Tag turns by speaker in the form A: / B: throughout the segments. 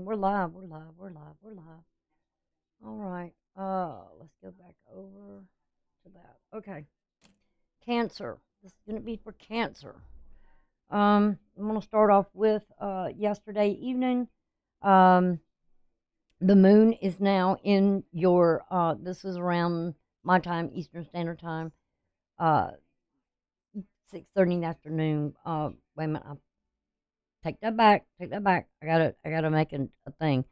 A: we're live, we're live, we're live, we're live. All right. Let's go back over to that. Okay. Cancer. This is gonna be for Cancer. I'm gonna start off with yesterday evening. Um, the moon is now in your. This is around my time, Eastern Standard Time. 6:30 in the afternoon. Wait a minute. I take that back. Take that back. I gotta make a thing.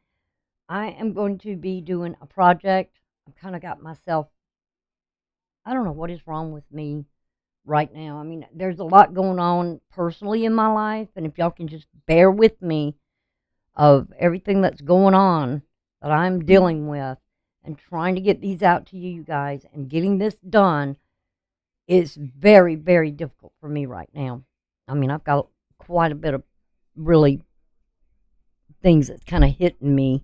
A: I am going to be doing a project. I've kind of got myself, I don't know what is wrong with me right now. I mean, there's a lot going on personally in my life, and if y'all can just bear with me of everything that's going on that I'm dealing with and trying to get these out to you guys and getting this done is very, very difficult for me right now. I mean, I've got quite a bit of really things that's kind of hitting me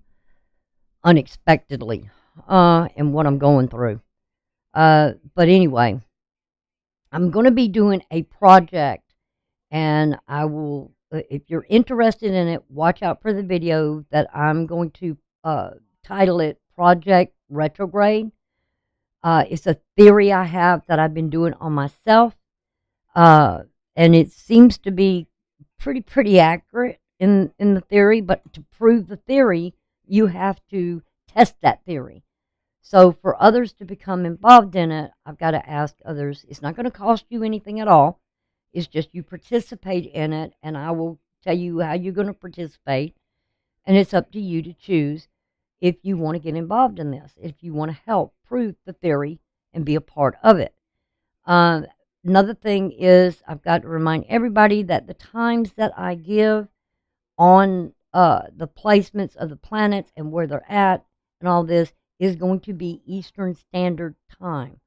A: unexpectedly and what I'm going through. But anyway, I'm going to be doing a project, and I will, if you're interested in it, watch out for the video that I'm going to title it Project Retrograde. It's a theory I have that I've been doing on myself, and it seems to be pretty accurate in the theory. But to prove the theory, you have to test that theory. So for others to become involved in it, I've got to ask others. It's not going to cost you anything at all. It's just you participate in it, and I will tell you how you're going to participate. And it's up to you to choose if you want to get involved in this, if you want to help prove the theory and be a part of it. Another thing is I've got to remind everybody that the times that I give on the placements of the planets and where they're at and all this is going to be Eastern Standard Time,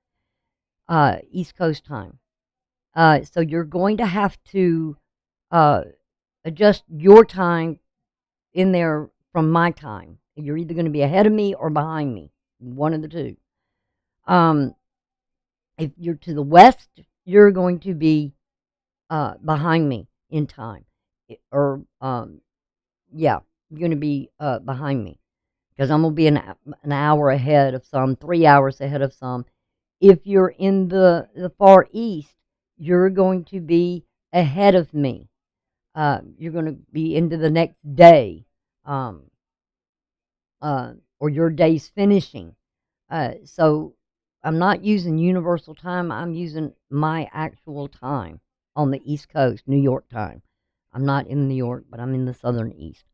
A: East Coast time. So you're going to have to uh, adjust your time in there from my time. You're either going to be ahead of me or behind me, one of the two. Um, if you're to the west, you're going to be behind me in time, or yeah, you're going to be behind me because I'm going to be an hour ahead of some, 3 hours ahead of some. If you're in the far east, you're going to be ahead of me. You're going to be into the next day, um, or your day's finishing. So I'm not using universal time. I'm using my actual time on the East Coast, New York time. I'm not in New York, but I'm in the southern east.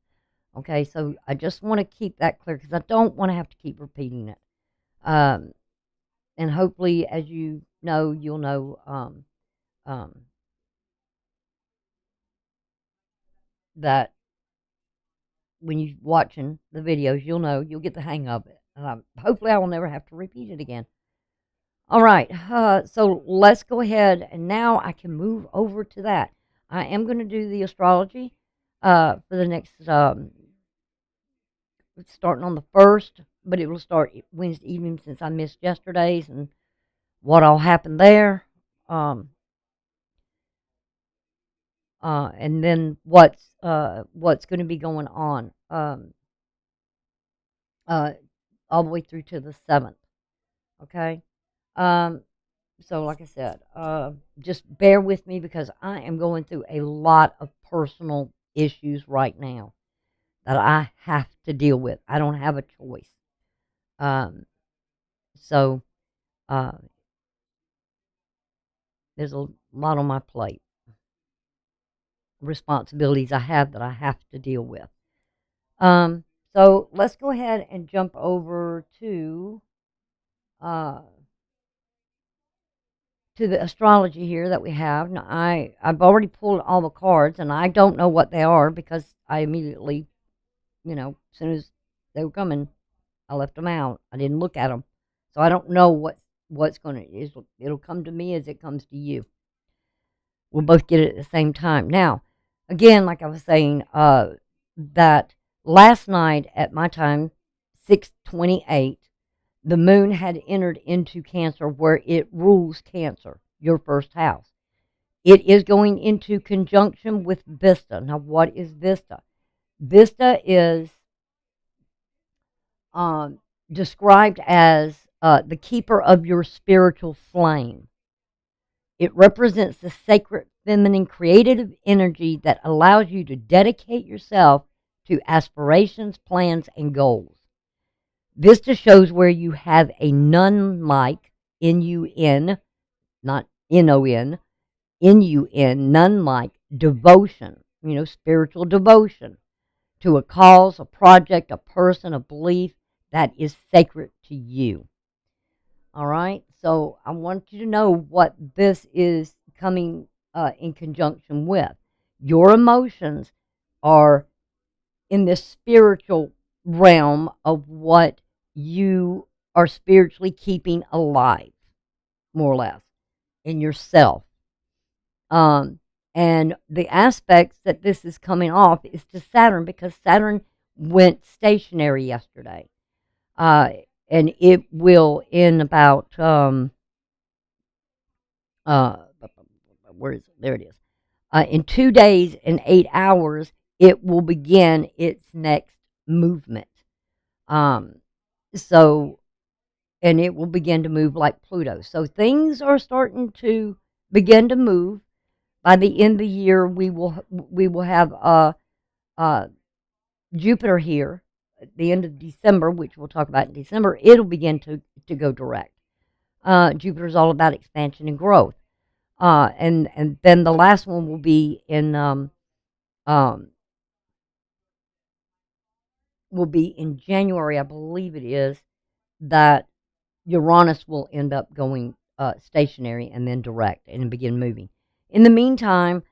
A: Okay, so I just want to keep that clear because I don't want to have to keep repeating it. Um, and hopefully, as you know, you'll know um, that when you're watching the videos, you'll get the hang of it. Hopefully, I will never have to repeat it again. All right, so let's go ahead, and now I can move over to that. I am going to do the astrology for the next, starting on the 1st, but it will start Wednesday evening since I missed yesterday's and what all happened there. And then what's going to be going on uh, all the way through to the 7th. Okay. Um, so like I said, just bear with me because I am going through a lot of personal issues right now that I have to deal with. I don't have a choice. Um, so uh, there's a lot on my plate, responsibilities I have that I have to deal with. Um, so let's go ahead and jump over uh, to the astrology here that we have. Now, I've already pulled all the cards, and I don't know what they are because I immediately, as soon as they were coming, I left them out. I didn't look at them, so I don't know what's going to. It'll come to me as it comes to you. We'll both get it at the same time. Now, again, like I was saying, that last night at my time, 6:28. The moon had entered into Cancer where it rules Cancer, your first house. It is going into conjunction with Vista. Now, what is Vista? Vista is um, described as the keeper of your spiritual flame. It represents the sacred feminine creative energy that allows you to dedicate yourself to aspirations, plans, and goals. Vista shows where you have a nun like, N-U-N, not N-O-N, N-U-N, nun like devotion, spiritual devotion to a cause, a project, a person, a belief that is sacred to you. All right? So I want you to know what this is coming in conjunction with. Your emotions are in this spiritual realm of what you are spiritually keeping alive, more or less, in yourself. And the aspects that this is coming off is to Saturn, because Saturn went stationary yesterday. And it will in about, where is it? There it is. In 2 days and 8 hours, it will begin its next movement. So, and it will begin to move like Pluto. So things are starting to begin to move. By the end of the year, we will have Jupiter here at the end of December, which we'll talk about in December. It'll begin to go direct. Jupiter is all about expansion and growth. And then the last one will be in January, I believe it is, that Uranus will end up going stationary and then direct and begin moving. In the meantime,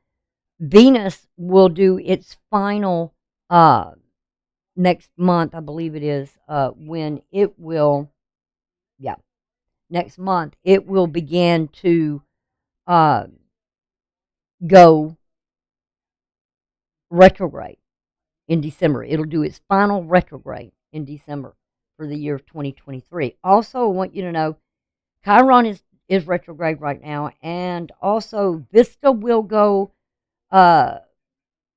A: Venus will do its final next month, I believe it is, when it will, next month, it will begin to go retrograde in December. It'll do its final retrograde in December for the year of 2023. Also, I want you to know Chiron is retrograde right now, and also Vista will go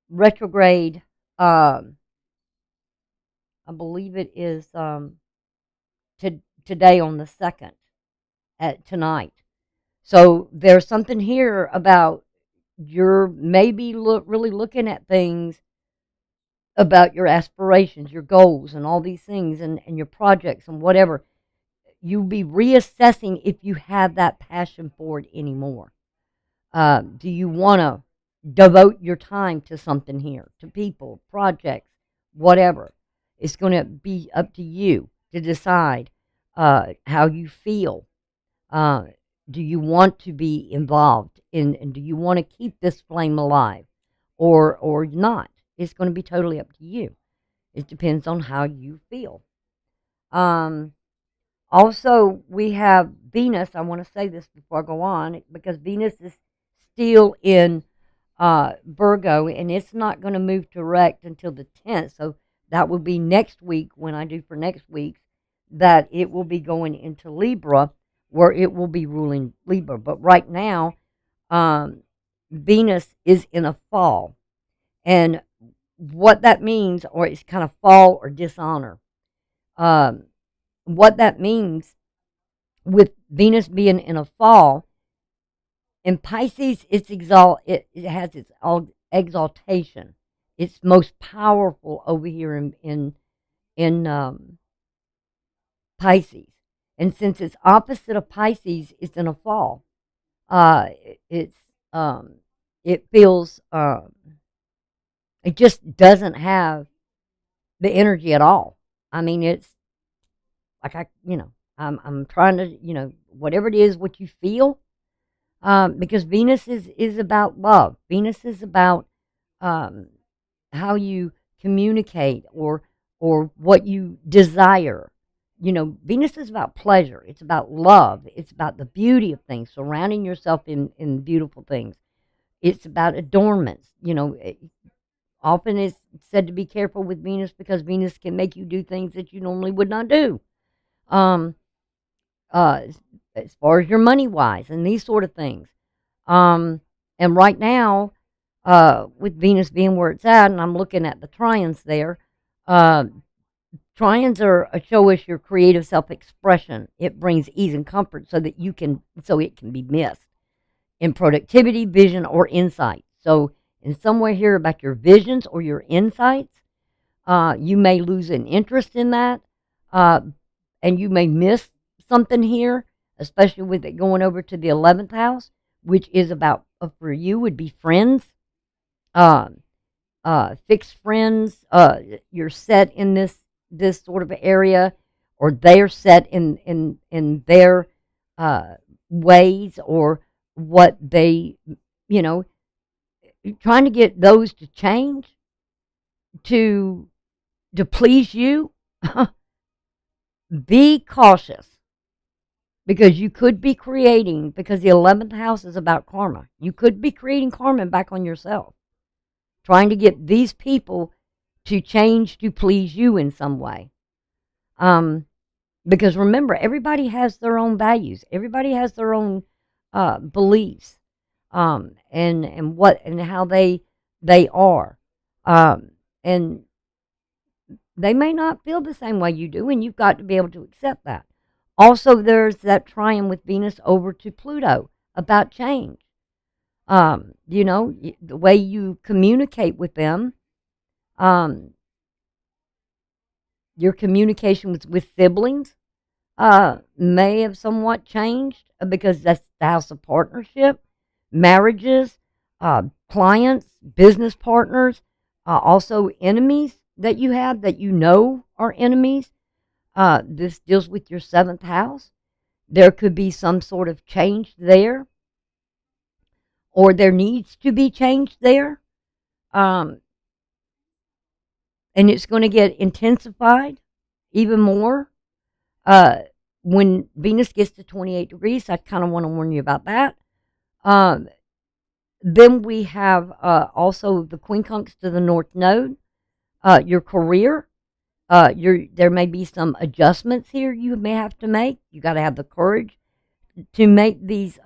A: retrograde. I believe it is today on the 2nd at tonight. So there's something here about you're maybe really looking at things about your aspirations, your goals, and all these things, and your projects and whatever. You'll be reassessing if you have that passion for it anymore. Do you want to devote your time to something here, to people, projects, whatever? It's going to be up to you to decide how you feel. Do you want to be involved and do you want to keep this flame alive or not? It's going to be totally up to you. It depends on how you feel. Also, we have Venus. I want to say this before I go on, because Venus is still in Virgo, and it's not going to move direct until the 10th. So that will be next week when I do for next week, that it will be going into Libra, where it will be ruling Libra. But right now, Venus is in a fall. And what that means, or it's kind of fall or dishonor. What that means with Venus being in a fall, in Pisces, it has its exaltation. It's most powerful over here in Pisces. And since it's opposite of Pisces, it's in a fall. It's it feels it just doesn't have the energy at all. I mean, it's like I'm trying to, whatever it is, what you feel, because Venus is about love. Venus is about how you communicate or what you desire. Venus is about pleasure. It's about love. It's about the beauty of things, surrounding yourself in beautiful things. It's about adornments. Often it's said to be careful with Venus because Venus can make you do things that you normally would not do. As far as your money wise and these sort of things. And right now, with Venus being where it's at, and I'm looking at the trions there, Trions are show us your creative self-expression. It brings ease and comfort so that it can be missed in productivity, vision, or insight. So in somewhere here about your visions or your insights, you may lose an interest in that, and you may miss something here, especially with it going over to the 11th house, which is about, for you, would be friends, fixed friends. You're set in this sort of area, or they're set in their ways, or what they, you know, trying to get those to change to please you. Be cautious, because you could be creating, because the 11th house is about karma. You could be creating karma back on yourself, trying to get these people to change to please you in some way. Because remember, everybody has their own values. Everybody has their own beliefs, and what and how they are, and they may not feel the same way you do, and you've got to be able to accept that. Also, there's that trine with Venus over to Pluto about change. The way you communicate with them, your communication with siblings may have somewhat changed, because that's the house of partnership, marriages, clients, business partners, also enemies that you have that are enemies. This deals with your 7th house. There could be some sort of change there, or there needs to be change there. And it's going to get intensified even more when Venus gets to 28 degrees. I kind of want to warn you about that. Then we have also the quincunx to the North Node. Your career, there may be some adjustments here you may have to make. You got to have the courage to make these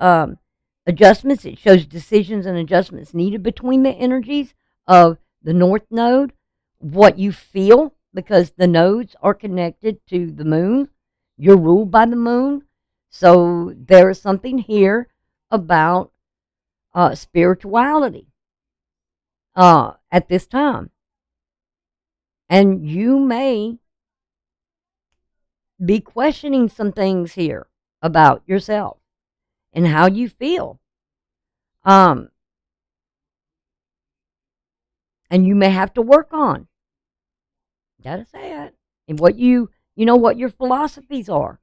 A: adjustments. It shows decisions and adjustments needed between the energies of the North Node, what you feel, because the nodes are connected to the moon. You're ruled by the moon. So there is something here about spirituality at this time. And you may be questioning some things here about yourself and how you feel. And you may have to work on, gotta say it, and what what your philosophies are.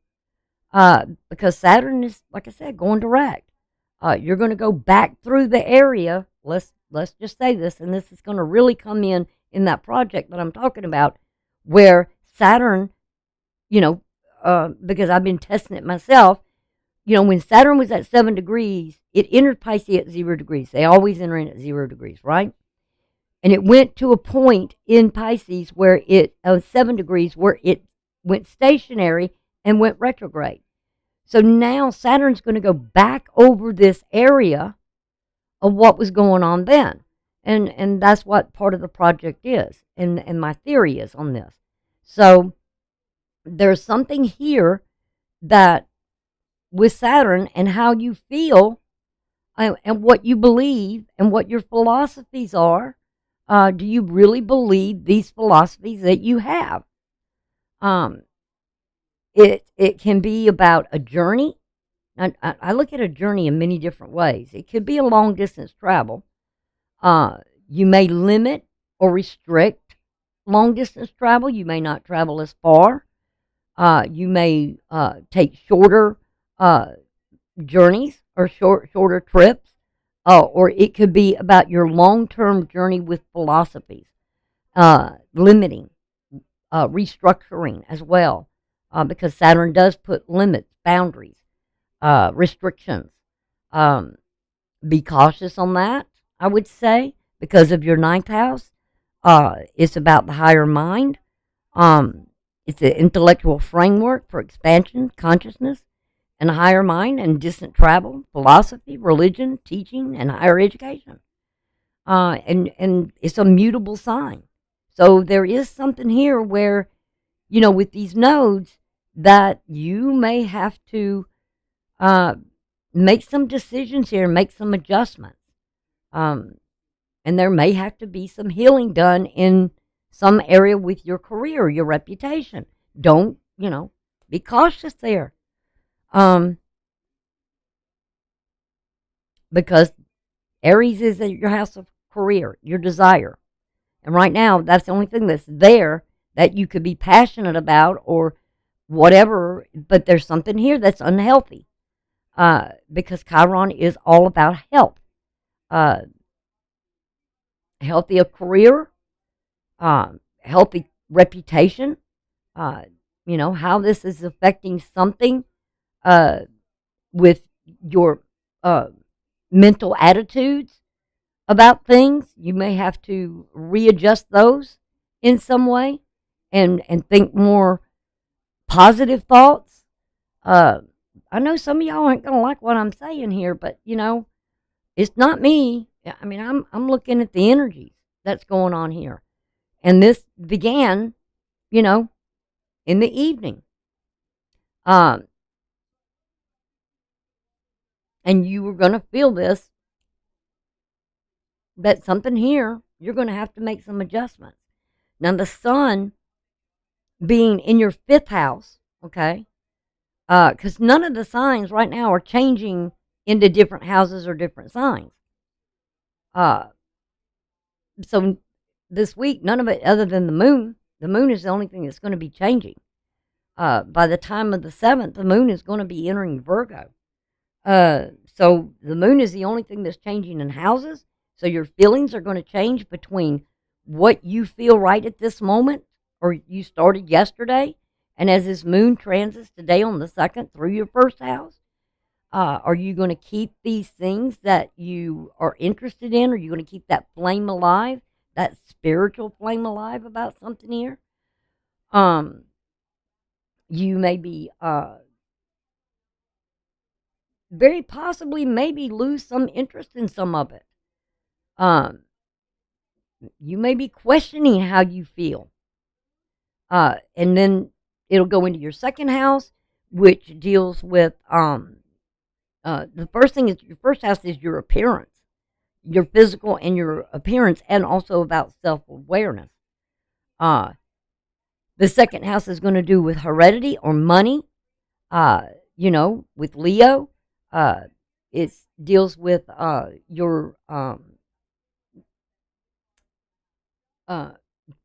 A: Because Saturn is, like I said, going direct. You're going to go back through the area. Let's just say this, and this is going to really come in that project that I'm talking about, where Saturn, because I've been testing it myself, when Saturn was at 7 degrees, it entered Pisces at 0 degrees. They always enter in at 0 degrees, right? And it went to a point in Pisces where 7 degrees, where it went stationary and went retrograde. So now Saturn's going to go back over this area of what was going on then. And that's what part of the project is, and my theory is on this. So there's something here that with Saturn and how you feel and what you believe and what your philosophies are. Do you really believe these philosophies that you have? It can be about a journey. I look at a journey in many different ways. It could be a long distance travel. You may limit or restrict long distance travel. You may not travel as far. You may take shorter journeys or shorter trips. Or it could be about your long-term journey with philosophies, limiting, restructuring as well, because Saturn does put limits, boundaries, restrictions. Be cautious on that, I would say, because of your 9th house. It's about the higher mind. It's an intellectual framework for expansion, consciousness, and a higher mind, and distant travel, philosophy, religion, teaching, and higher education. And it's a mutable sign. So there is something here where with these nodes, that you may have to uh, make some decisions here, make some adjustments. Um, and there may have to be some healing done in some area with your career, your reputation. Don't, be cautious there. Um, because Aries is your house of career, your desire. And right now, that's the only thing that's there that you could be passionate about or whatever, but there's something here that's unhealthy. Because Chiron is all about health. Uh, Healthy career, healthy reputation, uh, how this is affecting something uh, with your uh, mental attitudes about things. You may have to readjust those in some way and think more positive thoughts. Uh, I know some of y'all aren't going to like what I'm saying here, but it's not me. I mean, I'm looking at the energies that's going on here, and this began, you know, in the evening. Um, and you were going to feel this, that something here, you're going to have to make some adjustments. Now, the sun being in your fifth house, okay, because none of the signs right now are changing into different houses or different signs. So this week, none of it other than the moon. The moon is the only thing that's going to be changing. By the time of the 7th, the moon is going to be entering Virgo. So the moon is the only thing that's changing in houses. So your feelings are going to change between what you feel right at this moment, or you started yesterday, and as this moon transits today on the 2nd through your first house. Are you going to keep these things that you are interested in? Are you going to keep that flame alive, that spiritual flame alive about something here? You may be very possibly maybe lose some interest in some of it. You may be questioning how you feel. And then it'll go into your second house, which deals with the first thing is your first house is your appearance, your physical and your appearance, and also about self-awareness. The second house is going to do with heredity or money. With Leo, it deals with your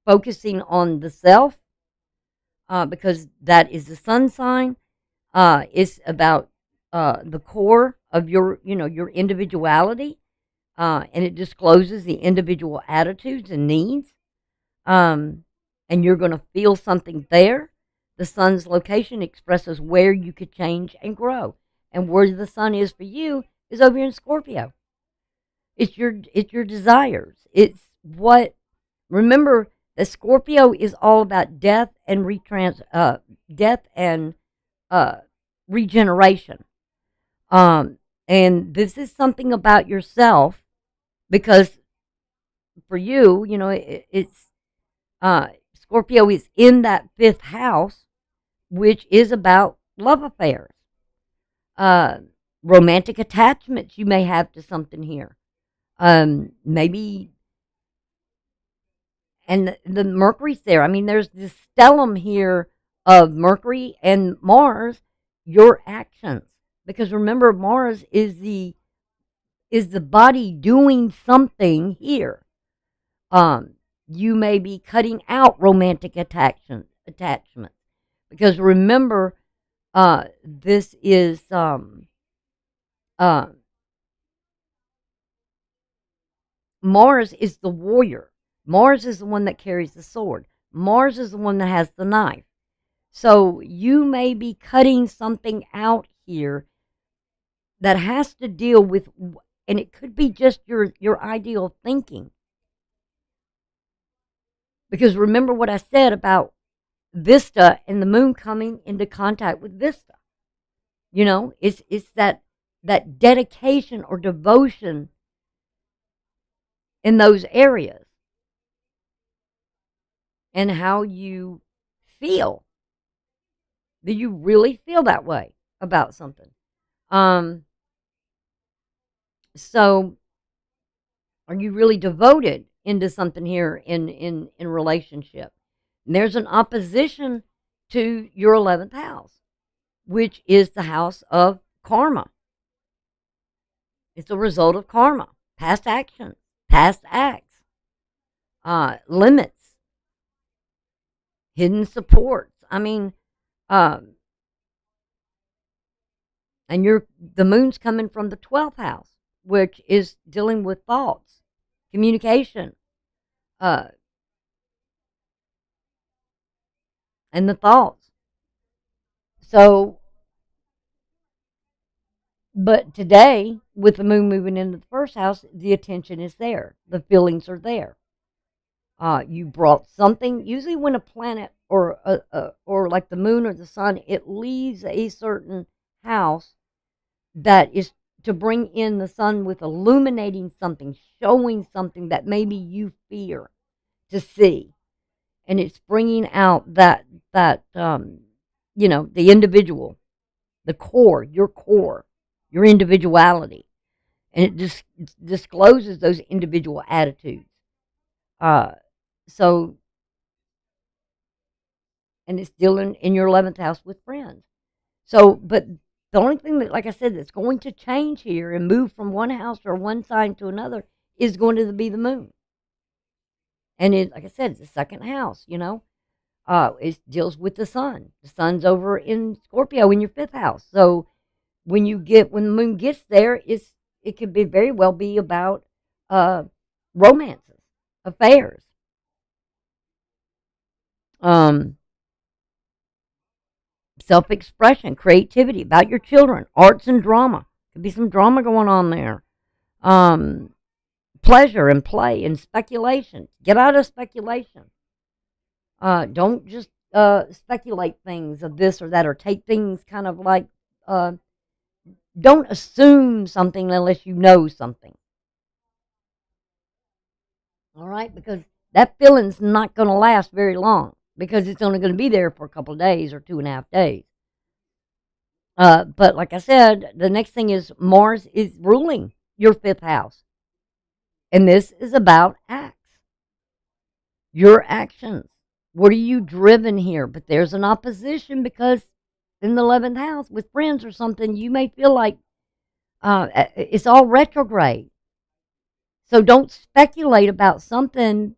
A: focusing on the self, because that is the sun sign. It's about the core of your individuality, and it discloses the individual attitudes and needs. And you're going to feel something there. The sun's location expresses where you could change and grow, and where the sun is for you is over in Scorpio. It's your desires. It's what. Remember that Scorpio is all about death and regeneration. And this is something about yourself, because for you, it's Scorpio is in that fifth house, which is about love affairs, uh, romantic attachments you may have to something here. Maybe, and the Mercury's there. I mean, there's this stellium here of Mercury and Mars, your actions. Because remember, Mars is the body doing something here. You may be cutting out romantic attachments, because remember, this is Mars is the warrior. Mars is the one that carries the sword. Mars is the one that has the knife. So you may be cutting something out here that has to deal with, and it could be just your ideal thinking. Because remember what I said about Vista and the moon coming into contact with Vista. It's that dedication or devotion in those areas, and how you feel? Do you really feel that way about something? So are you really devoted into something here in relationship? And there's an opposition to your 11th house, which is the house of karma. It's a result of karma, past actions, past acts, limits, hidden supports. I mean, and the moon's coming from the 12th house, which is dealing with thoughts, communication, uh, and the thoughts. So, but today, with the moon moving into the first house, the attention is there, the feelings are there. You brought something. Usually, when a planet or like the moon or the sun, it leaves a certain house that is to bring in the sun with illuminating something, showing something that maybe you fear to see, and it's bringing out that the individual, the core, your individuality, and it just discloses those individual attitudes. Uh, so, and it's dealing in your 11th house with friends. So, but the only thing that, like I said, that's going to change here and move from one house or one sign to another is going to be the moon. And it, like I said, it's the second house, it deals with the sun. The sun's over in Scorpio in your 5th house. So when the moon gets there, it could be very well be about romances, affairs, um, self-expression, creativity, about your children, arts and drama. Could be some drama going on there. Um, Pleasure and play and speculation. Get out of speculation. Don't just speculate things of this or that, or take things kind of like, don't assume something unless you know something. All right? Because that feeling's not going to last very long, because it's only going to be there for a couple of days or 2.5 days. But like I said, the next thing is Mars is ruling your 5th house. And this is about acts, your actions. What are you driven here? But there's an opposition, because in the 11th house with friends or something, you may feel like it's all retrograde. So don't speculate about something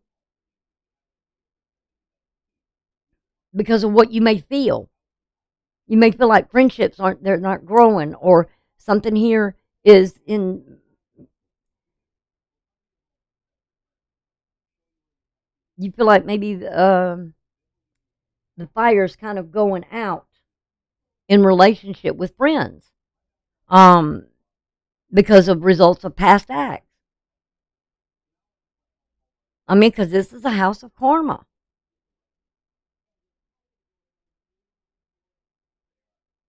A: because of what you may feel. You may feel like friendships they're not growing, or something here is in. You feel like maybe the fire's kind of going out in relationship with friends, um, because of results of past acts. I mean, because this is a house of karma.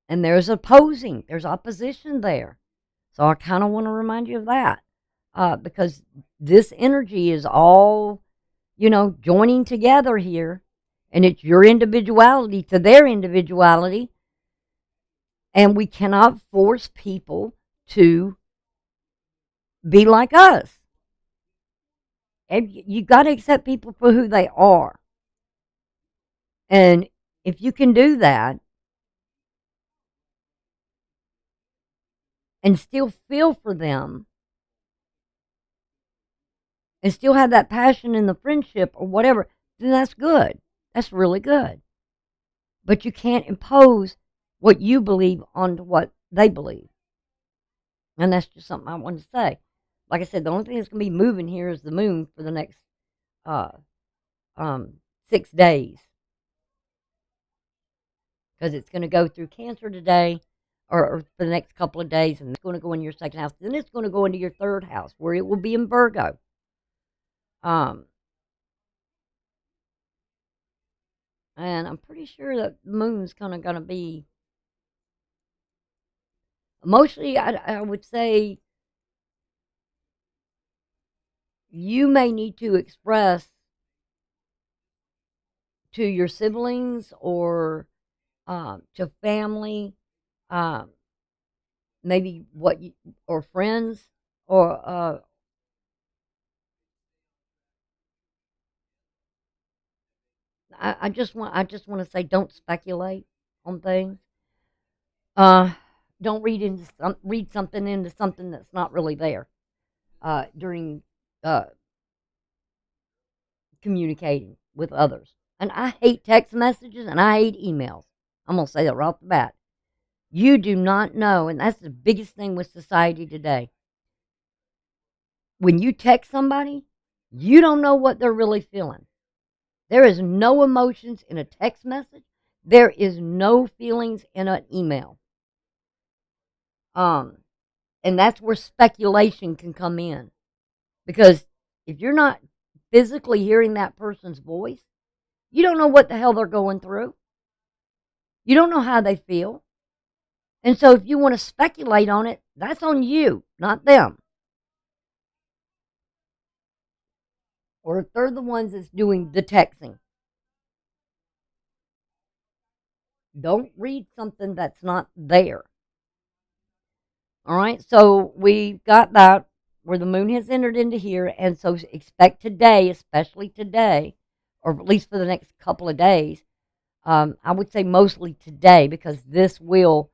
A: And there's opposition there. So I kind of want to remind you of that, because this energy is all, joining together here, and it's your individuality to their individuality, and we cannot force people to be like us. And you got to accept people for who they are. And if you can do that and still feel for them and still have that passion in the friendship or whatever, then that's good. That's really good. But you can't impose what you believe onto what they believe. And that's just something I wanted to say. Like I said, the only thing that's going to be moving here is the moon for the next uh, 6 days. Because it's going to go through Cancer today, or for the next couple of days, and it's going to go into your 2nd house. Then it's going to go into your 3rd house, where it will be in Virgo. And I'm pretty sure that the moon's kind of going to be emotionally, I would say you may need to express to your siblings or to family, maybe or friends, or I just want to say, don't speculate on things. Uh, don't read something into something that's not really there during uh, communicating with others. And I hate text messages and I hate emails. I'm gonna say that right off the bat. You do not know, and that's the biggest thing with society today. When you text somebody, you don't know what they're really feeling. There is no emotions in a text message. There is no feelings in an email. Um, and that's where speculation can come in. Because if you're not physically hearing that person's voice, you don't know what the hell they're going through. You don't know how they feel. And so if you want to speculate on it, that's on you, not them. Or if they're the ones that's doing the texting. Don't read something that's not there. All right, so we got that where the moon has entered into here, and so expect today, especially today, or at least for the next couple of days. I would say mostly today, because this will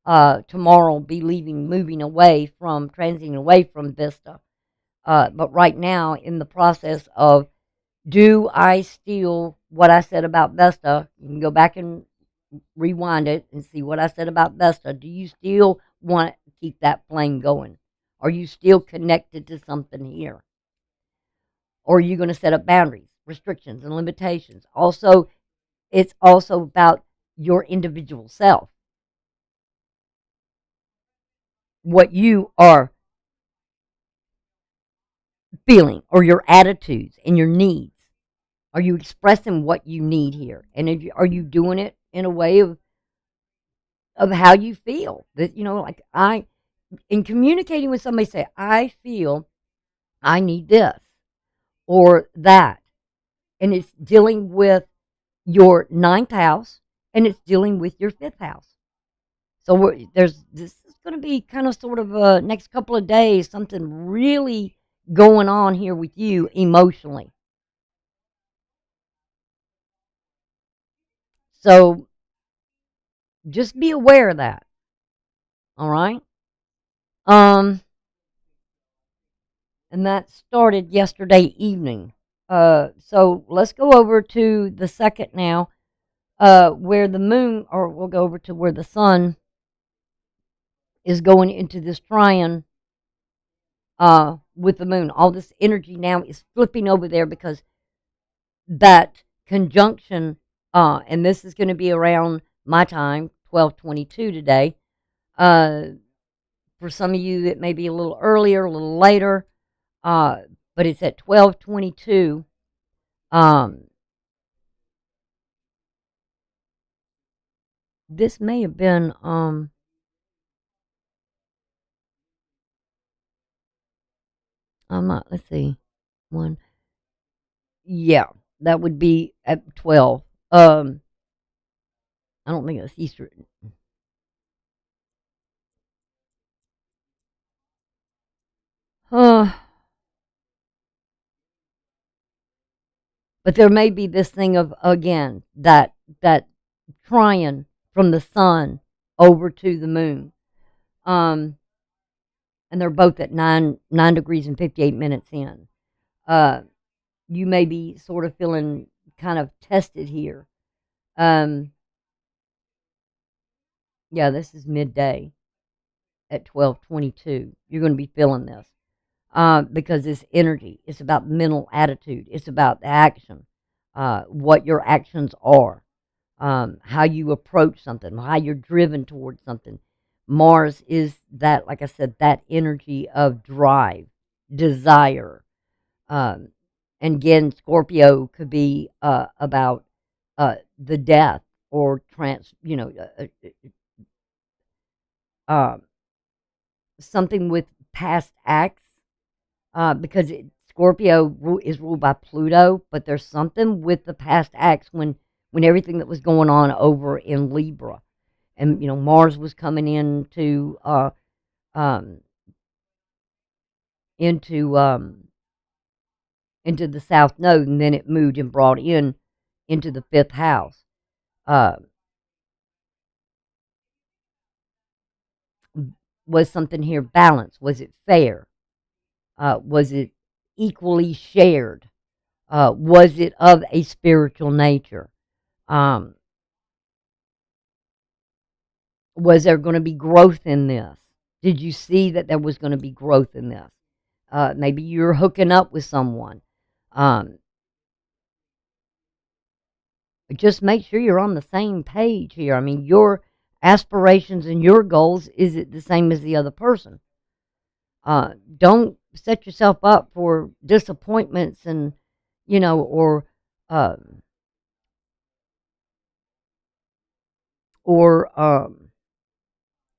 A: tomorrow be moving away from, transiting away from Vista. But right now, in the process of, do I steal what I said about Vesta? You can go back and rewind it and see what I said about Vesta. Do you still want to keep that flame going? Are you still connected to something here? Or are you going to set up boundaries, restrictions, and limitations? Also, it's also about your individual self, what you are feeling, or your attitudes and your needs. Are you expressing what you need here? And are you doing it in a way of how you feel? That, like in communicating with somebody, say, I feel I need this or that. And it's dealing with your ninth house and it's dealing with your fifth house. So this is going to be kind of sort of next couple of days, something really going on here with you emotionally. So just be aware of that. All right. And that started yesterday evening. So let's go over to the second now, where the moon, or we'll go over to where the sun is going into this trine with the moon. All this energy now is flipping over there because that conjunction, and this is going to be around my time, 12:22 today. For some of you, it may be a little earlier, a little later, but it's at 12:22. This may have been I'm not, let's see, one, yeah, that would be at 12. I don't think it's Easter. Uh, but there may be this thing of, again, that trine from the sun over to the moon. And they're both at 9 degrees and 58 minutes in. You may be sort of feeling kind of tested here. Yeah, this is midday at 12:22. You're going to be feeling this because this energy. It's about mental attitude. It's about the action, what your actions are, how you approach something, how you're driven towards something. Mars is that, like I said, that energy of drive, desire. And again, Scorpio could be about the death or something with past acts, because Scorpio is ruled by Pluto, but there's something with the past acts when when everything that was going on over in Libra, and Mars was coming um, into into the South Node, and then it moved and brought into the fifth house. Uh, was something here balanced? Was it fair? Was it equally shared? Was it of a spiritual nature? Um, was there going to be growth in this? Did you see that there was going to be growth in this? Maybe you're hooking up with someone. Um, just make sure you're on the same page here. I mean, your aspirations and your goals, is it the same as the other person? Don't set yourself up for disappointments and, or, uh, or,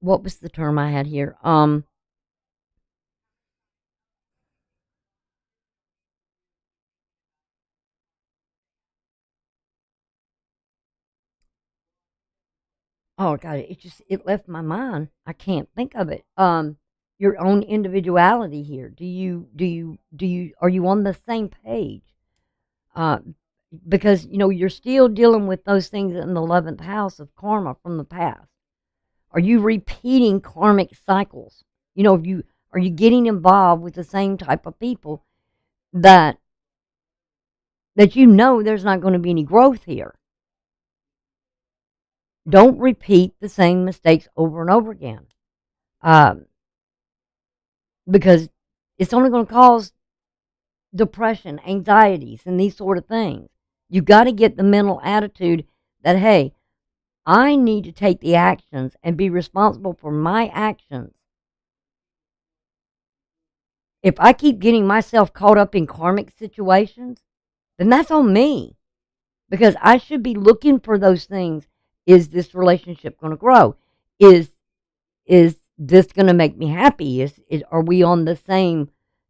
A: what was the term I had here? Oh god, it left my mind. I can't think of it. Your own individuality here. Do you are you on the same page? Uh, because you're still dealing with those things in the 11th house of karma from the past. Are you repeating karmic cycles? You are you getting involved with the same type of people that there's not going to be any growth here. Don't repeat the same mistakes over and over again. Um, because it's only going to cause depression, anxieties, and these sort of things. You got to get the mental attitude that, hey, I need to take the actions and be responsible for my actions. If I keep getting myself caught up in karmic situations, then that's on me, because I should be looking for those things. Is this relationship going to grow? Is this going to make me happy? Are we on the same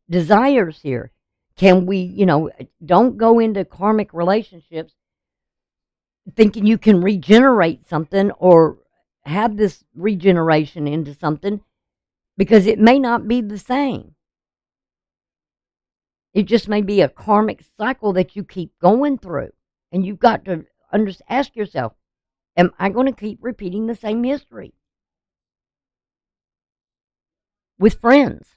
A: desires here? Can we, don't go into karmic relationships thinking you can regenerate something or have this regeneration into something, because it may not be the same. It just may be a karmic cycle that you keep going through. And you've got to ask yourself, am I going to keep repeating the same history with friends?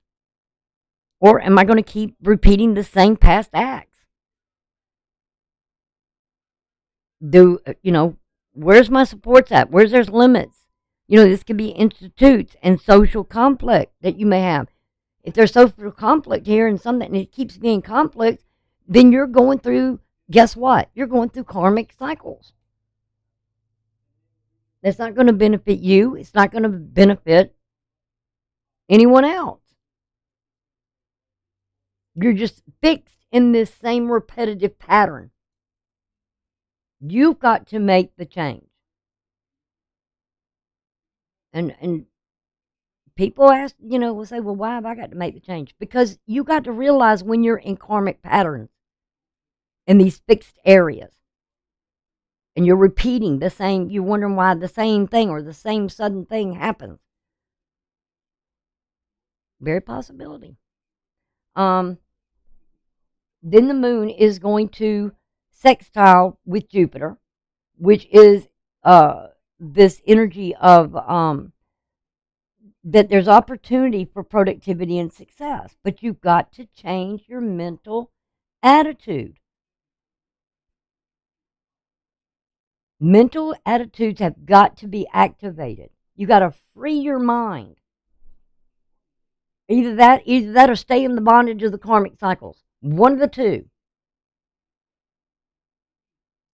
A: Or am I going to keep repeating the same past acts? Where's my supports at? Where's there's limits? This could be institutes and social conflict that you may have. If there's social conflict here and something and it keeps being conflict, then you're going through, guess what? You're going through karmic cycles. That's not going to benefit you. It's not going to benefit anyone else. You're just fixed in this same repetitive pattern. You've got to make the change. And people ask, will say, well, why have I got to make the change? Because you got to realize when you're in karmic patterns in these fixed areas and you're repeating the same, you're wondering why the same thing or the same sudden thing happens. Very possibility. Then the moon is going to sextile with Jupiter, which is this energy of that there's opportunity for productivity and success, but you've got to change your mental attitude. Mental attitudes have got to be activated. You got to free your mind. Either that or stay in the bondage of the karmic cycles. One of the two.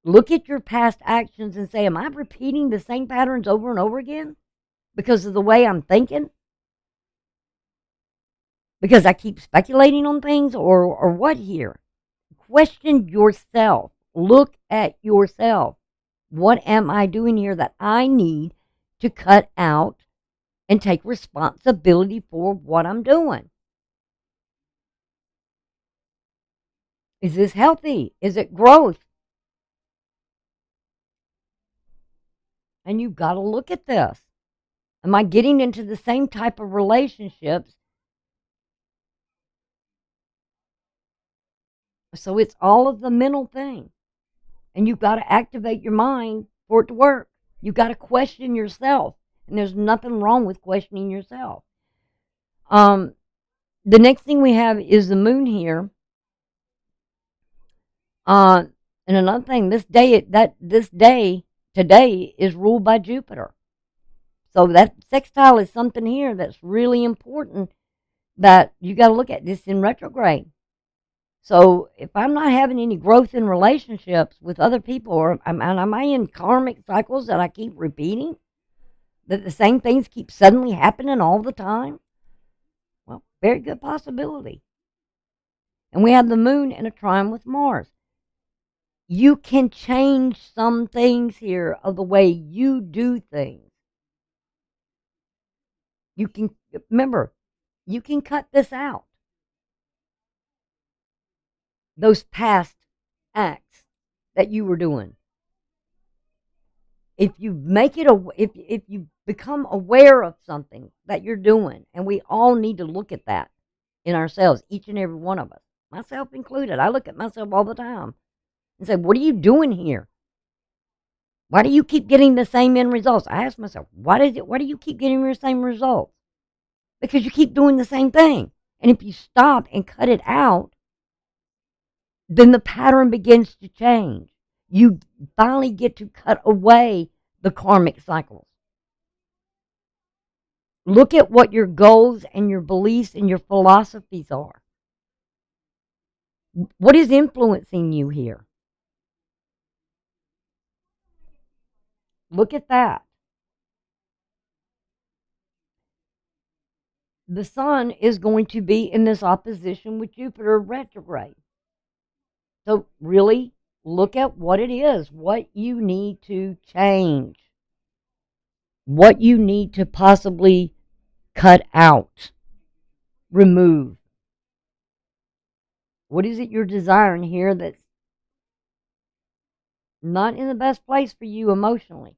A: Look at your past actions and say, am I repeating the same patterns over and over again because of the way I'm thinking? Because I keep speculating on things, or what here? Question yourself. Look at yourself. What am I doing here that I need to cut out and take responsibility for what I'm doing? Is this healthy? Is it growth? And you've got to look at this. Am I getting into the same type of relationships? So it's all of the mental thing. And you've got to activate your mind for it to work. You've got to question yourself. And there's nothing wrong with questioning yourself. The next thing we have is the moon here. And another thing, today is ruled by Jupiter. So that sextile is something here that's really important that you got to look at. This in retrograde. So if I'm not having any growth in relationships with other people, or am I in karmic cycles that I keep repeating, that the same things keep suddenly happening all the time? Well, very good possibility. And we have the moon in a trine with Mars. You can change some things here of the way you do things. You can, remember, you can cut this out. Those past acts that you were doing. If you make it if you become aware of something that you're doing, and we all need to look at that in ourselves, each and every one of us, myself included. I look at myself all the time and say, what are you doing here? Why do you keep getting the same end results? I ask myself, why do you keep getting the same results? Because you keep doing the same thing. And if you stop and cut it out, then the pattern begins to change. You finally get to cut away the karmic cycles. Look at what your goals and your beliefs and your philosophies are. What is influencing you here? Look at that. The sun is going to be in this opposition with Jupiter retrograde. So really look at what it is, what you need to change, what you need to possibly cut out, remove. What is it you're desiring here that's not in the best place for you emotionally?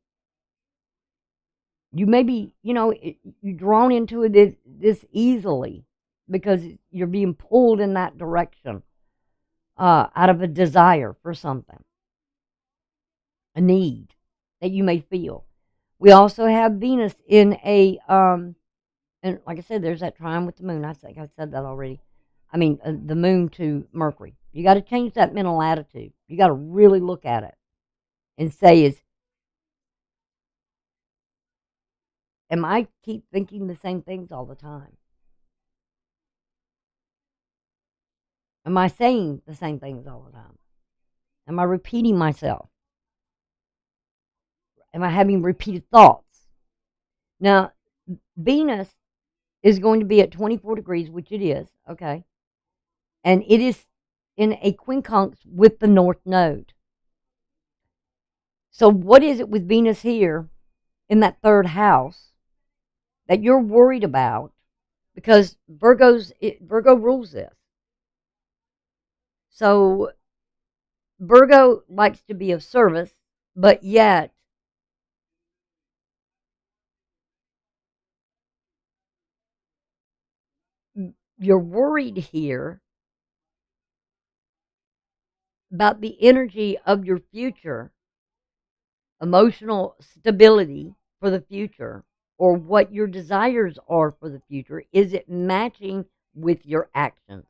A: You may be, you're drawn into this easily because you're being pulled in that direction out of a desire for something, a need that you may feel. We also have Venus in a, and like I said, there's that trine with the moon. I think I said that already. I mean, the moon to Mercury. You got to change that mental attitude. You got to really look at it and say, am I keep thinking the same things all the time? Am I saying the same things all the time? Am I repeating myself? Am I having repeated thoughts? Now, Venus is going to be at 24 degrees, which it is, okay? And it is in a quincunx with the North Node. So what is it with Venus here in that third house that you're worried about? Because Virgo rules this. So Virgo likes to be of service, but yet you're worried here about the energy of your future, emotional stability for the future, or what your desires are for the future. Is it matching with your actions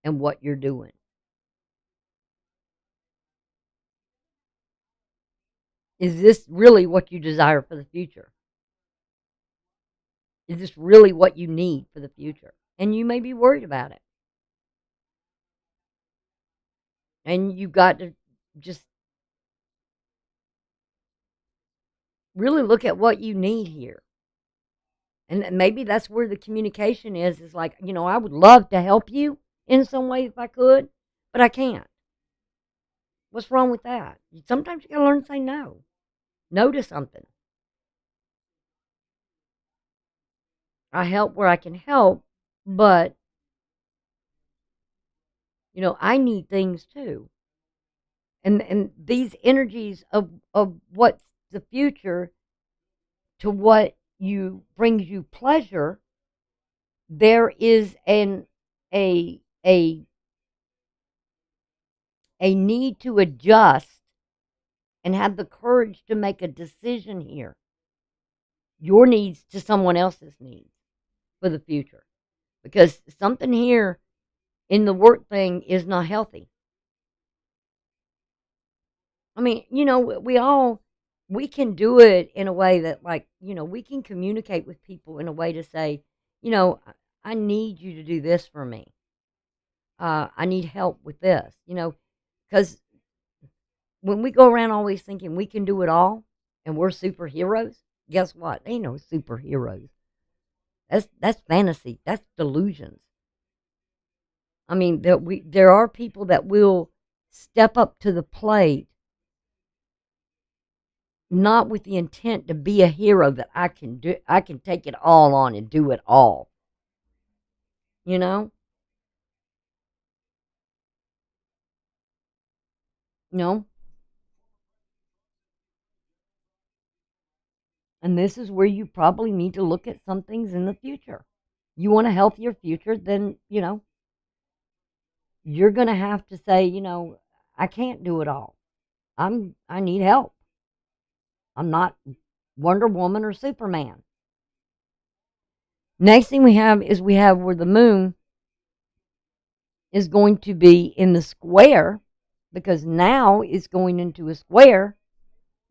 A: and what you're doing? Is this really what you desire for the future? Is this really what you need for the future? And you may be worried about it. And you've got to just really look at what you need here. And maybe that's where the communication is like, I would love to help you in some way if I could, but I can't. What's wrong with that? Sometimes you got to learn to say no. No to something. I help where I can help, but, I need things too. And these energies of what's the future to what you brings you pleasure, there is a a a need to adjust and have the courage to make a decision here. Your needs to someone else's needs for the future. Because something here in the work thing is not healthy. I mean, we can do it in a way that, like, we can communicate with people in a way to say, I need you to do this for me. I need help with this, because when we go around always thinking we can do it all and we're superheroes, guess what? Ain't no superheroes. That's fantasy. That's delusions. I mean, there are people that will step up to the plate, not with the intent to be a hero that I can take it all on and do it all. You know? No. And this is where you probably need to look at some things in the future. You want a healthier future, then, you're going to have to say, I can't do it all. I need help. I'm not Wonder Woman or Superman. Next thing we have where the moon is going to be in the square, because now it's going into a square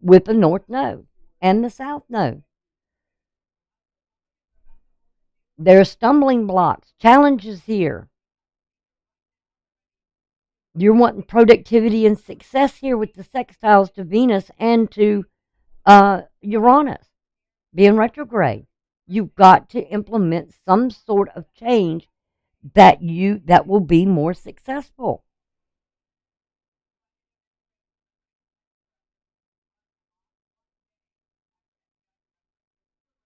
A: with the north node and the south node. There are stumbling blocks, challenges here. You're wanting productivity and success here with the sextiles to Venus and to Uranus being retrograde. You've got to implement some sort of change that will be more successful.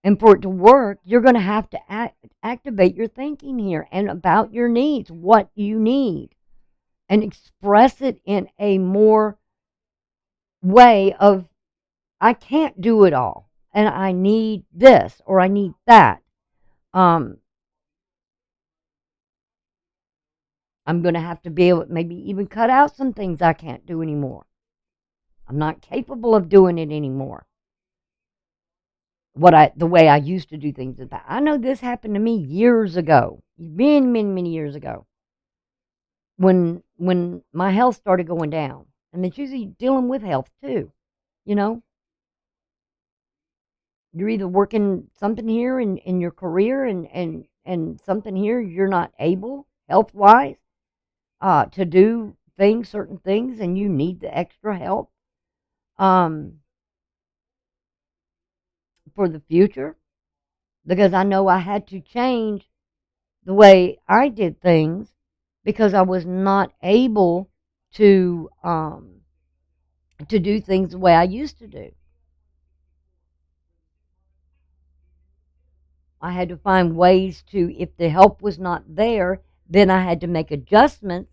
A: And for it to work, you're going to have to activate your thinking here and about your needs, what you need, and express it in a more way of, I can't do it all, and I need this or I need that. I'm going to have to be able to maybe even cut out some things I can't do anymore. I'm not capable of doing it anymore. The way I used to do things in the past. I know this happened to me years ago, many years ago, when my health started going down, and it's usually dealing with health too. You know, you're either working something here in your career and something here you're not able health wise to do certain things, and you need the extra help um, for the future, because I know I had to change the way I did things because I was not able to do things the way I used to do. I had to find ways to, if the help was not there, then I had to make adjustments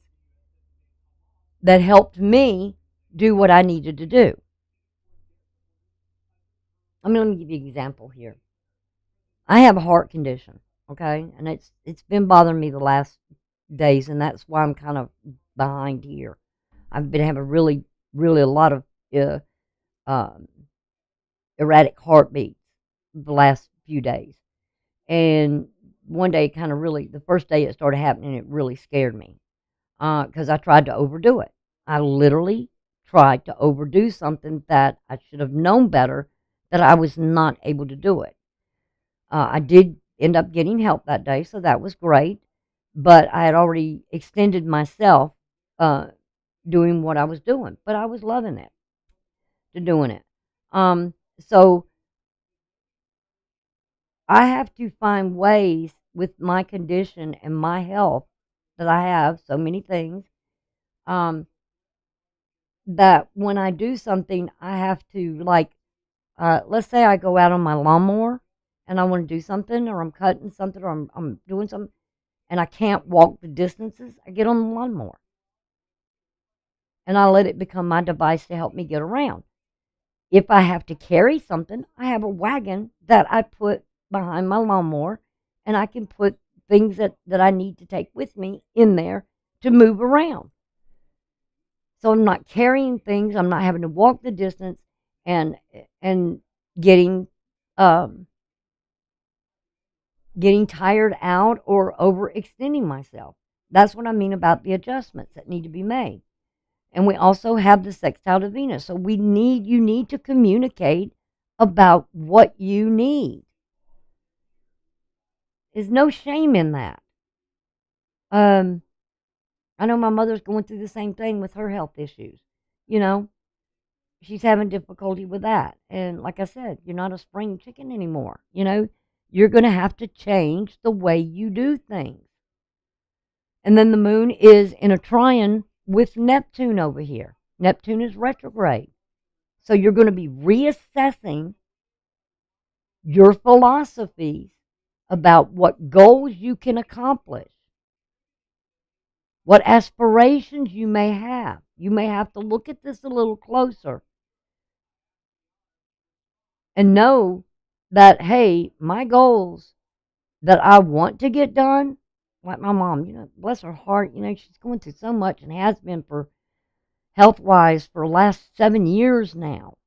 A: that helped me do what I needed to do. I mean, let me give you an example here. I have a heart condition, okay, and it's been bothering me the last days, and that's why I'm kind of behind here. I've been having really a lot of uh, um, erratic heartbeats the last few days, and one day, kind of really, the first day it started happening, it really scared me because I tried to overdo it. I literally tried to overdo something that I should have known better, that I was not able to do it. I did end up getting help that day, so that was great. But I had already extended myself uh, doing what I was doing, but I was loving it, to doing it. So I have to find ways with my condition and my health that I have, so many things, um, that when I do something, I have to, like, let's say I go out on my lawnmower and I want to do something, or I'm cutting something, or I'm doing something, and I can't walk the distances, I get on the lawnmower and I let it become my device to help me get around. If I have to carry something, I have a wagon that I put behind my lawnmower, and I can put things that I need to take with me in there to move around. So I'm not carrying things. I'm not having to walk the distance and and getting um, getting tired out or overextending myself. That's what I mean about the adjustments that need to be made. And we also have the sextile to Venus. So you need to communicate about what you need. There's no shame in that. Um, I know my mother's going through the same thing with her health issues. You know, she's having difficulty with that. And like I said, you're not a spring chicken anymore. You're going to have to change the way you do things. And then the moon is in a trine with Neptune over here. Neptune is retrograde. So you're going to be reassessing your philosophies about what goals you can accomplish, what aspirations you may have. You may have to look at this a little closer and know that, hey, my goals that I want to get done, like my mom, bless her heart, she's going through so much and has been for health wise for the last 7 years now.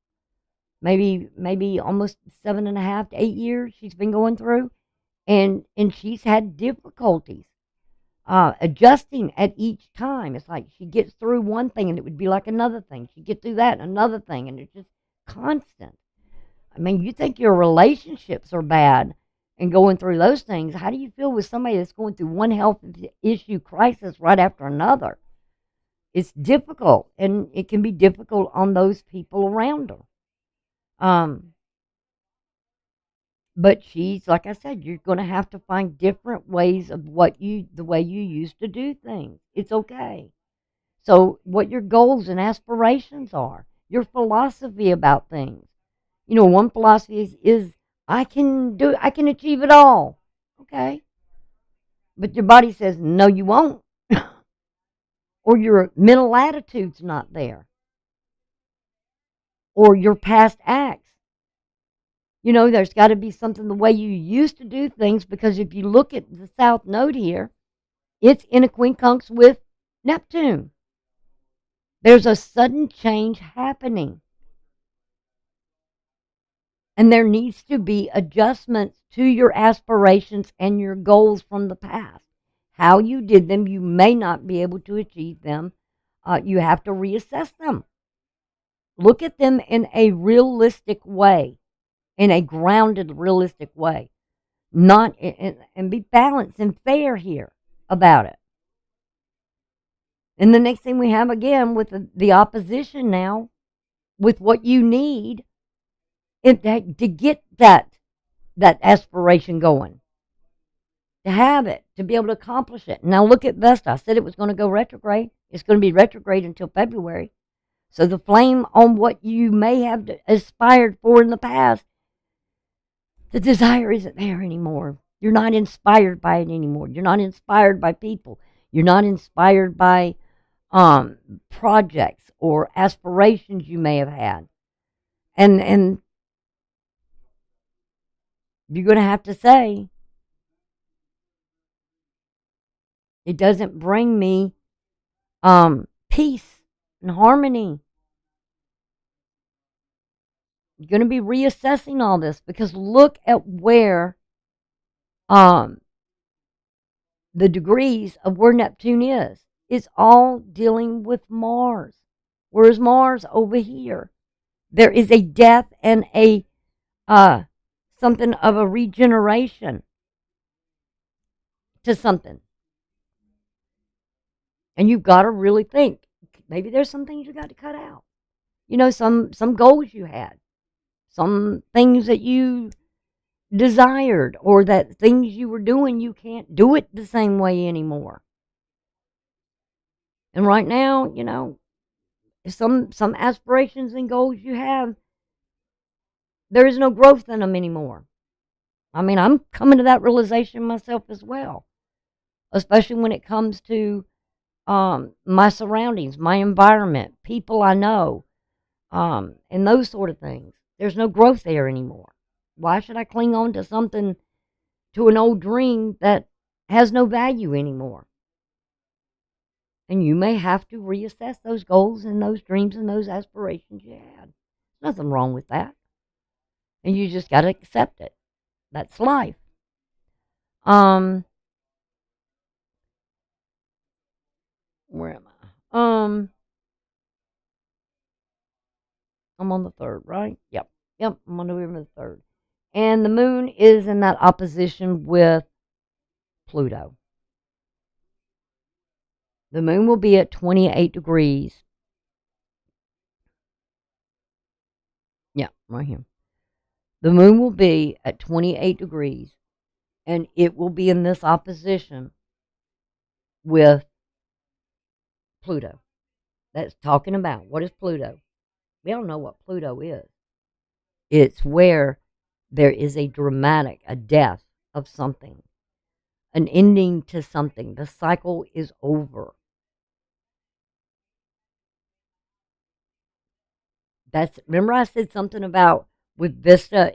A: Maybe almost 7.5 to 8 years she's been going through, and she's had difficulties adjusting at each time. It's like she gets through one thing and it would be like another thing. She'd get through that and another thing, and it's just constant. I mean, you think your relationships are bad and going through those things. How do you feel with somebody that's going through one health issue crisis right after another? It's difficult, and it can be difficult on those people around her. But she's, like I said, you're going to have to find different ways of the way you used to do things. It's okay. So, what your goals and aspirations are, your philosophy about things. One philosophy is I can achieve it all. Okay. But your body says, no, you won't. Or your mental attitude's not there. Or your past acts. There's got to be something the way you used to do things, because if you look at the South Node here, it's in a quincunx with Neptune. There's a sudden change happening. And there needs to be adjustments to your aspirations and your goals from the past. How you did them, you may not be able to achieve them. You have to reassess them. Look at them in a realistic way, in a grounded, realistic way. Not and be balanced and fair here about it. And the next thing we have again with the opposition now, with what you need to get that aspiration going, to have it, to be able to accomplish it. Now look at Vesta. I said it was going to go retrograde. It's going to be retrograde until February. So the flame on what you may have aspired for in the past, the desire isn't there anymore. You're not inspired by it anymore. You're not inspired by people. You're not inspired by projects or aspirations you may have had. And you're going to have to say, it doesn't bring me peace and harmony. You're going to be reassessing all this, because look at where the degrees of where Neptune is. It's all dealing with Mars. Where's Mars? Over here. There is a death and a something of a regeneration to something. And you've got to really think. Maybe there's some things you got to cut out. Some goals you had, some things that you desired, or that things you were doing, you can't do it the same way anymore. And right now, some aspirations and goals you have, there is no growth in them anymore. I mean, I'm coming to that realization myself as well, especially when it comes to my surroundings, my environment, people I know. and those sort of things. There's no growth there anymore. Why should I cling on to something, to an old dream that has no value anymore? And you may have to reassess those goals and those dreams and those aspirations you had. Nothing wrong with that. And you just got to accept it. That's life. Where am I? I'm on the third, right? Yep. Yep, I'm on November the 3rd. And the moon is in that opposition with Pluto. The moon will be at 28 degrees. Yeah, right here. The moon will be at 28 degrees, and it will be in this opposition with Pluto. That's talking about, what is Pluto? We don't know what Pluto is. It's where there is a dramatic, a death of something, an ending to something. The cycle is over. Remember I said something about with Vista,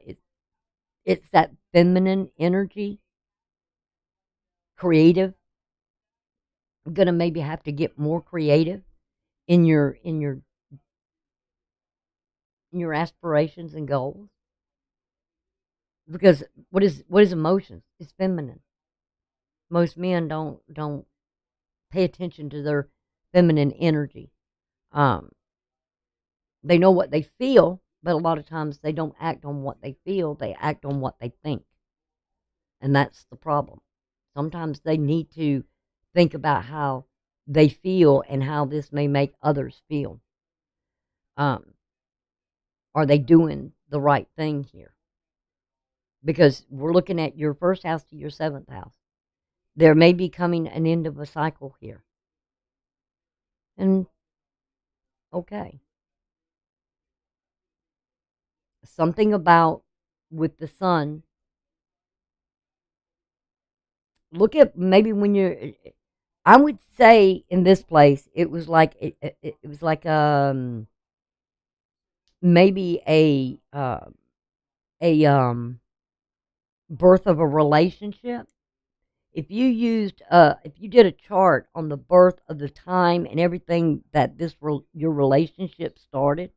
A: it's that feminine energy, creative. I'm gonna maybe have to get more creative in your aspirations and goals, because what is emotions? It's feminine. Most men don't pay attention to their feminine energy. Um, they know what they feel, but a lot of times they don't act on what they feel. They act on what they think, and that's the problem. Sometimes they need to think about how they feel and how this may make others feel. Um, are they doing the right thing here? Because we're looking at your first house to your seventh house. There may be coming an end of a cycle here. And okay. Something about with the sun. Look at maybe when you're, I would say in this place it was like it was like maybe a birth of a relationship. If you did a chart on the birth of the time and everything that your relationship started,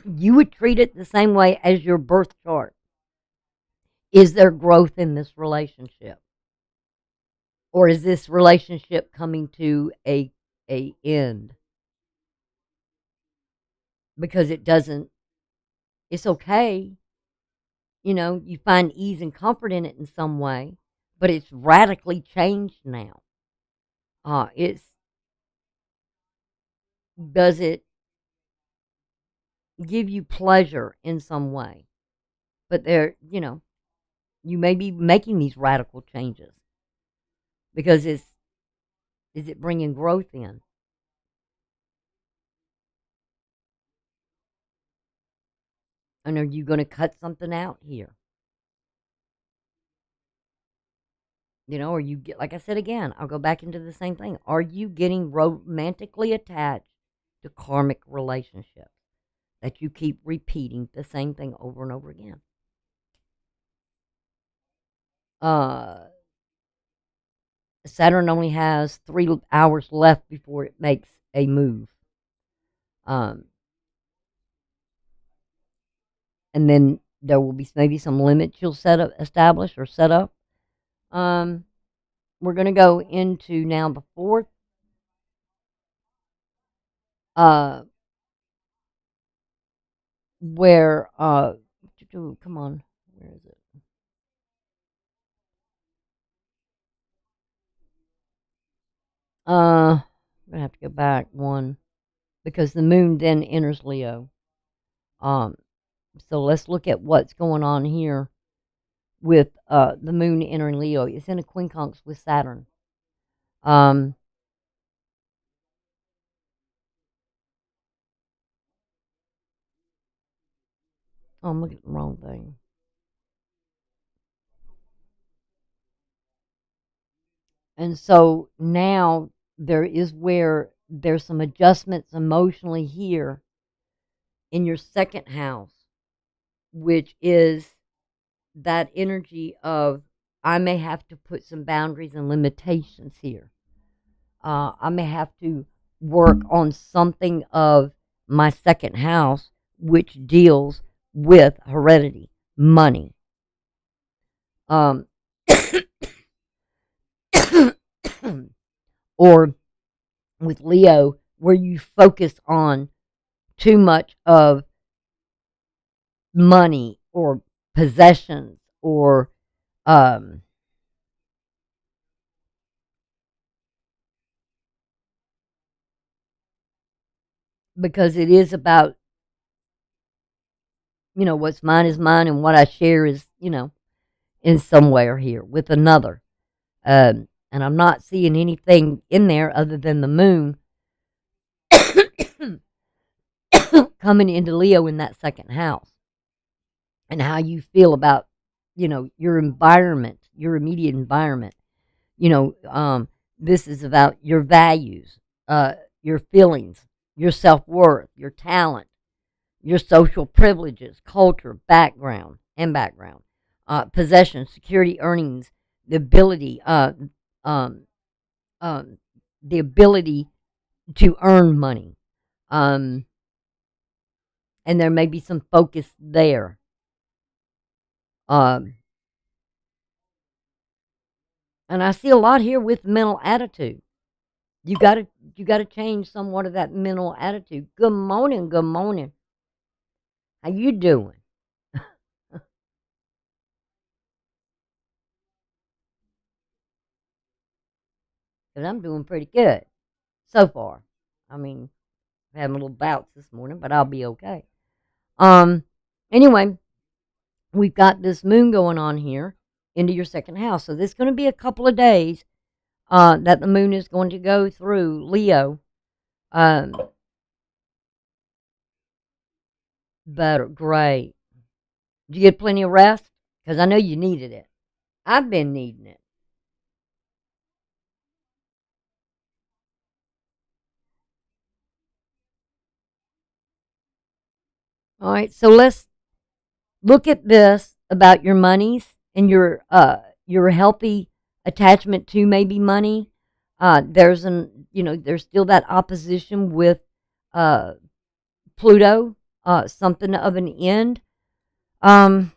A: you would treat it the same way as your birth chart. Is there growth in this relationship, or is this relationship coming to a end? Because it doesn't. It's okay, you find ease and comfort in it in some way, but it's radically changed now. It's Does it give you pleasure in some way? But you may be making these radical changes because is it bringing growth in? And are you going to cut something out here? Or you get, like I said again, I'll go back into the same thing. Are you getting romantically attached to karmic relationships that you keep repeating the same thing over and over again? Uh, Saturn only has 3 hours left before it makes a move. And then there will be maybe some limits you'll establish or set up. We're going to go into now the fourth. Where come on, where is it? I'm gonna have to go back one because the moon then enters Leo. Um, so let's look at what's going on here with the moon entering Leo. It's in a quincunx with Saturn. Oh, I'm looking at the wrong thing. And so now there is where there's some adjustments emotionally here in your second house, which is that energy of I may have to put some boundaries and limitations here. I may have to work on something of my second house, which deals with heredity, money. Um, or with Leo, where you focus on too much of money or possessions or um, because it is about, what's mine is mine and what I share is, in somewhere here with another. And I'm not seeing anything in there other than the moon coming into Leo in that second house, and how you feel about, your environment, your immediate environment. This is about your values, your feelings, your self-worth, your talent, your social privileges, culture, background, possessions, security, earnings, the ability, um, um, the ability to earn money. Um, and there may be some focus there. Um, and I see a lot here with mental attitude. You gotta change somewhat of that mental attitude. Good morning, good morning. How you doing? Because I'm doing pretty good so far. I mean, I'm having little bouts this morning, but I'll be okay. Um, anyway, we've got this moon going on here into your second house, so there's going to be a couple of days that the moon is going to go through Leo. Um, but great. Did you get plenty of rest? Because I know you needed it. I've been needing it. All right, so let's look at this about your monies and your healthy attachment to maybe money. There's still that opposition with uh, Pluto, something of an end. Um,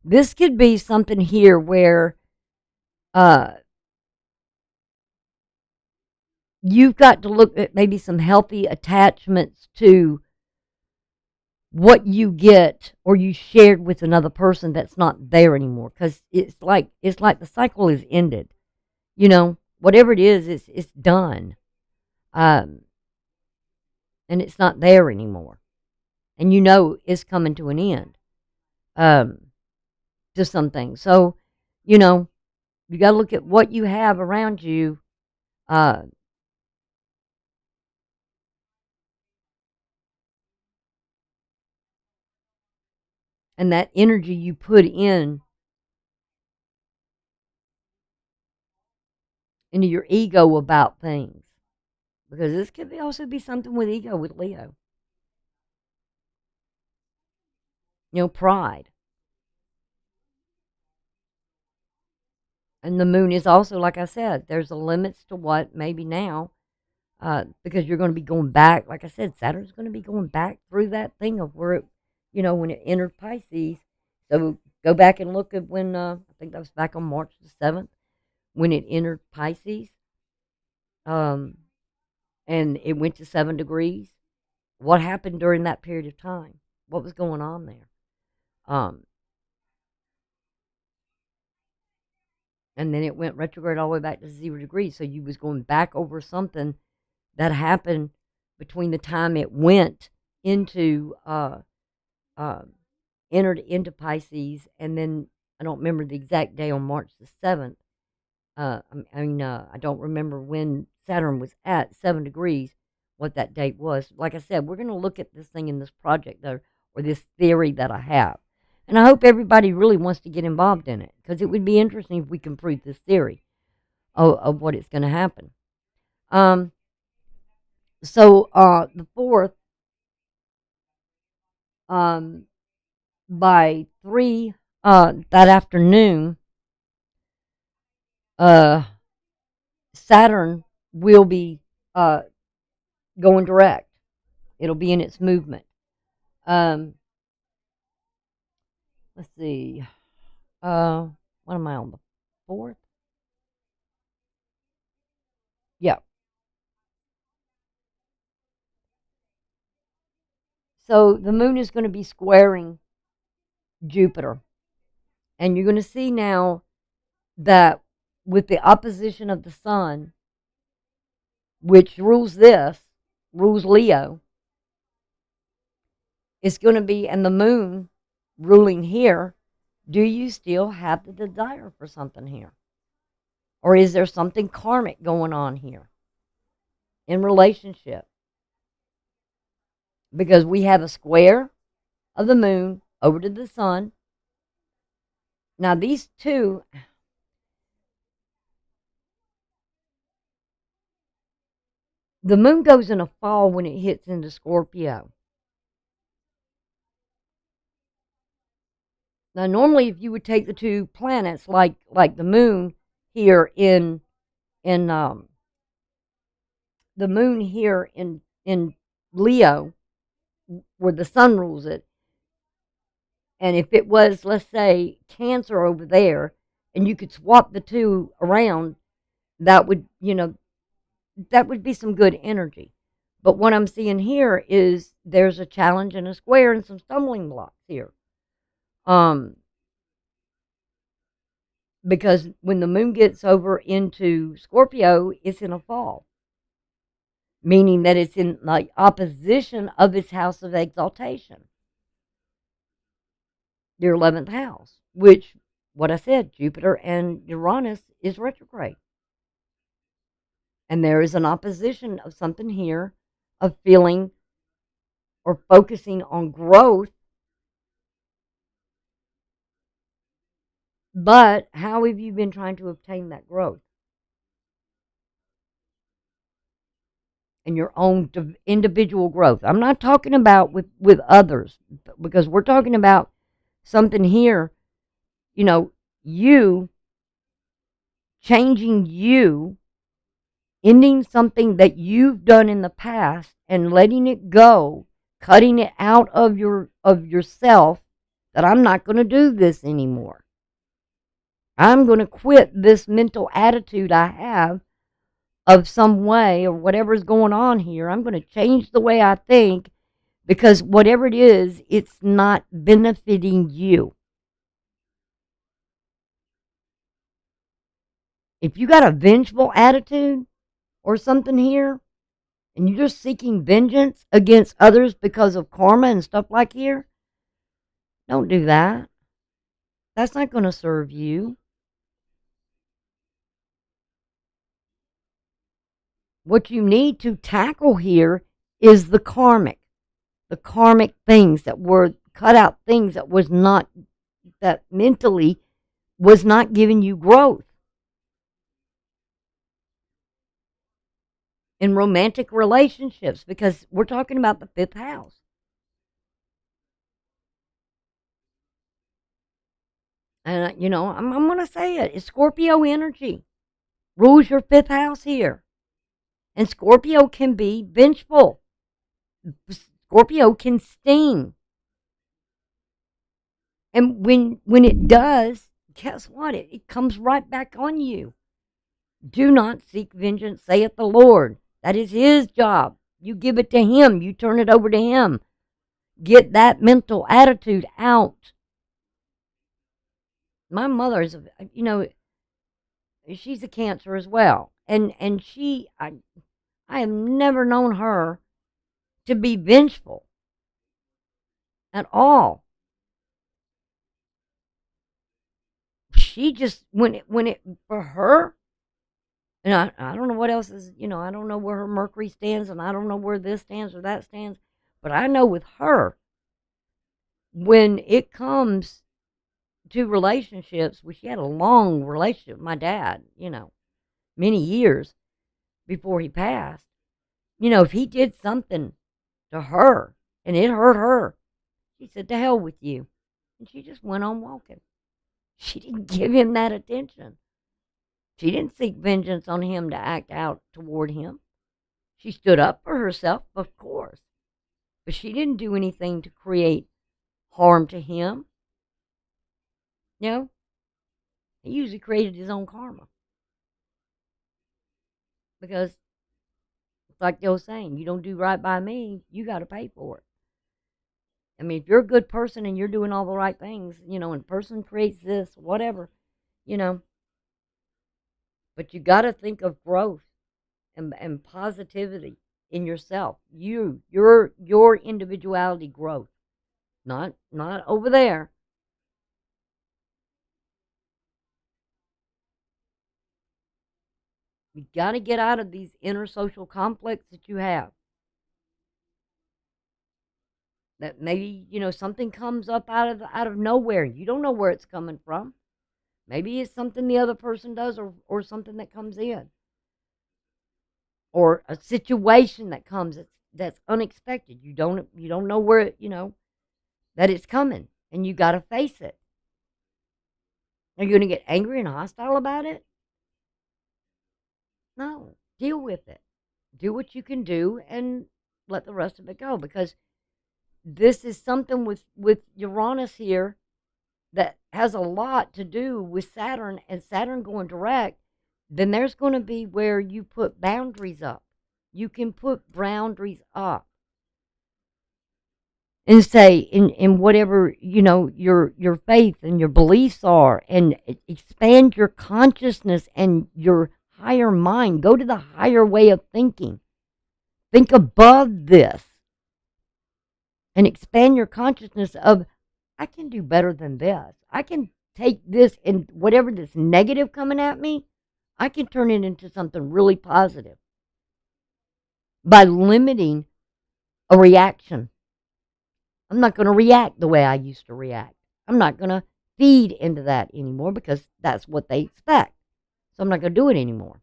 A: this could be something here where uh, you've got to look at maybe some healthy attachments to what you get or you shared with another person that's not there anymore, because it's like the cycle is ended. Whatever it is, it's done, um, and it's not there anymore, and it's coming to an end, um, to some things. So, you know, you got to look at what you have around you, uh, and that energy you put into your ego about things, because this could also be something with ego with Leo. Pride. And the moon is also, like I said, there's a limits to what maybe now, because you're going to be going back. Like I said, Saturn's going to be going back through that thing of where it, when it entered Pisces. So go back and look at when, I think that was back on March the 7th, when it entered Pisces, um, and it went to 7 degrees. What happened during that period of time? What was going on there? Um, and then it went retrograde all the way back to 0 degrees. So you was going back over something that happened between the time it went into uh, entered into Pisces, and then I don't remember the exact day on March the 7th. I don't remember when Saturn was at 7 degrees, what that date was. Like I said, we're going to look at this thing in this project, though, or this theory that I have. And I hope everybody really wants to get involved in it, because it would be interesting if we can prove this theory. of what is going to happen. Um, so the fourth, um, by 3 that afternoon, uh, Saturn will be uh, going direct. It'll be in its movement. Um, let's see. What am I on, the fourth? Yeah. So the moon is going to be squaring Jupiter. And you're going to see now that with the opposition of the sun, which rules Leo, it's going to be, and the moon ruling here, do you still have the desire for something here? Or is there something karmic going on here in relationship? Because we have a square of the moon over to the sun. Now, these two, the moon goes in a fall when it hits into Scorpio. Now, normally, if you would take the two planets, like the moon here in the moon here in Leo, where the sun rules it, and if it was, let's say, Cancer over there, and you could swap the two around, that would, that would be some good energy. But what I'm seeing here is there's a challenge and a square and some stumbling blocks here. Because when the moon gets over into Scorpio, it's in a fall, meaning that it's in like opposition of its house of exaltation, your 11th house, which, what I said, Jupiter and Uranus is retrograde. And there is an opposition of something here of feeling or focusing on growth. But how have you been trying to obtain that growth? And your own individual growth. I'm not talking about with others, because we're talking about something here, you changing, you ending something that you've done in the past and letting it go, cutting it out of yourself, that I'm not going to do this anymore. I'm going to quit this mental attitude I have of some way or whatever's going on here. I'm going to change the way I think, because whatever it is, it's not benefiting you. If you got a vengeful attitude or something here, and you're just seeking vengeance against others because of karma and stuff like here, don't do that. That's not going to serve you. What you need to tackle here is the karmic things that were cut out, things that was not, that mentally was not giving you growth. In romantic relationships, because we're talking about the 5th house. And, I'm going to say it. It's Scorpio energy. Rules your 5th house here. And Scorpio can be vengeful. Scorpio can sting. And when it does, guess what? It comes right back on you. Do not seek vengeance, saith the Lord. That is his job. You give it to him. You turn it over to him. Get that mental attitude out. My mother's, she's a Cancer as well. And I have never known her to be vengeful at all. She just, when it for her, and I don't know what else is, I don't know where her Mercury stands, and I don't know where this stands or that stands, but I know with her, when it comes to relationships, which she had a long relationship with my dad, many years before he passed. You know, if he did something to her and it hurt her, she said, "To hell with you." And she just went on walking. She didn't give him that attention. She didn't seek vengeance on him to act out toward him. She stood up for herself, of course, but she didn't do anything to create harm to him. You know, he usually created his own karma because it's like the old saying, you don't do right by me, you got to pay for it. I mean, if you're a good person and you're doing all the right things, you know, and a person creates this, whatever, you know, but you got to think of growth and positivity in yourself. Your individuality growth, not over there. You got to get out of these inner social conflicts that you have. That maybe, you know, something comes up out of nowhere. You don't know where it's coming from. Maybe it's something the other person does, or something that comes in, or a situation that comes that's unexpected. You don't know where you know that it's coming, and you got to face it. Are you going to get angry and hostile about it? No, deal with it. Do what you can do and let the rest of it go, because this is something with Uranus here that has a lot to do with Saturn, and Saturn going direct. Then there's going to be where you put boundaries up. You can put boundaries up and say in whatever, you know, your faith and your beliefs are, and expand your consciousness and your higher mind. Go to the higher way of thinking. Think above this and expand your consciousness of, I can do better than this. I can take this, and whatever this negative coming at me, I can turn it into something really positive by limiting a reaction. I'm not going to react the way I used to react. I'm not going to feed into that anymore because that's what they expect. So I'm not going to do it anymore.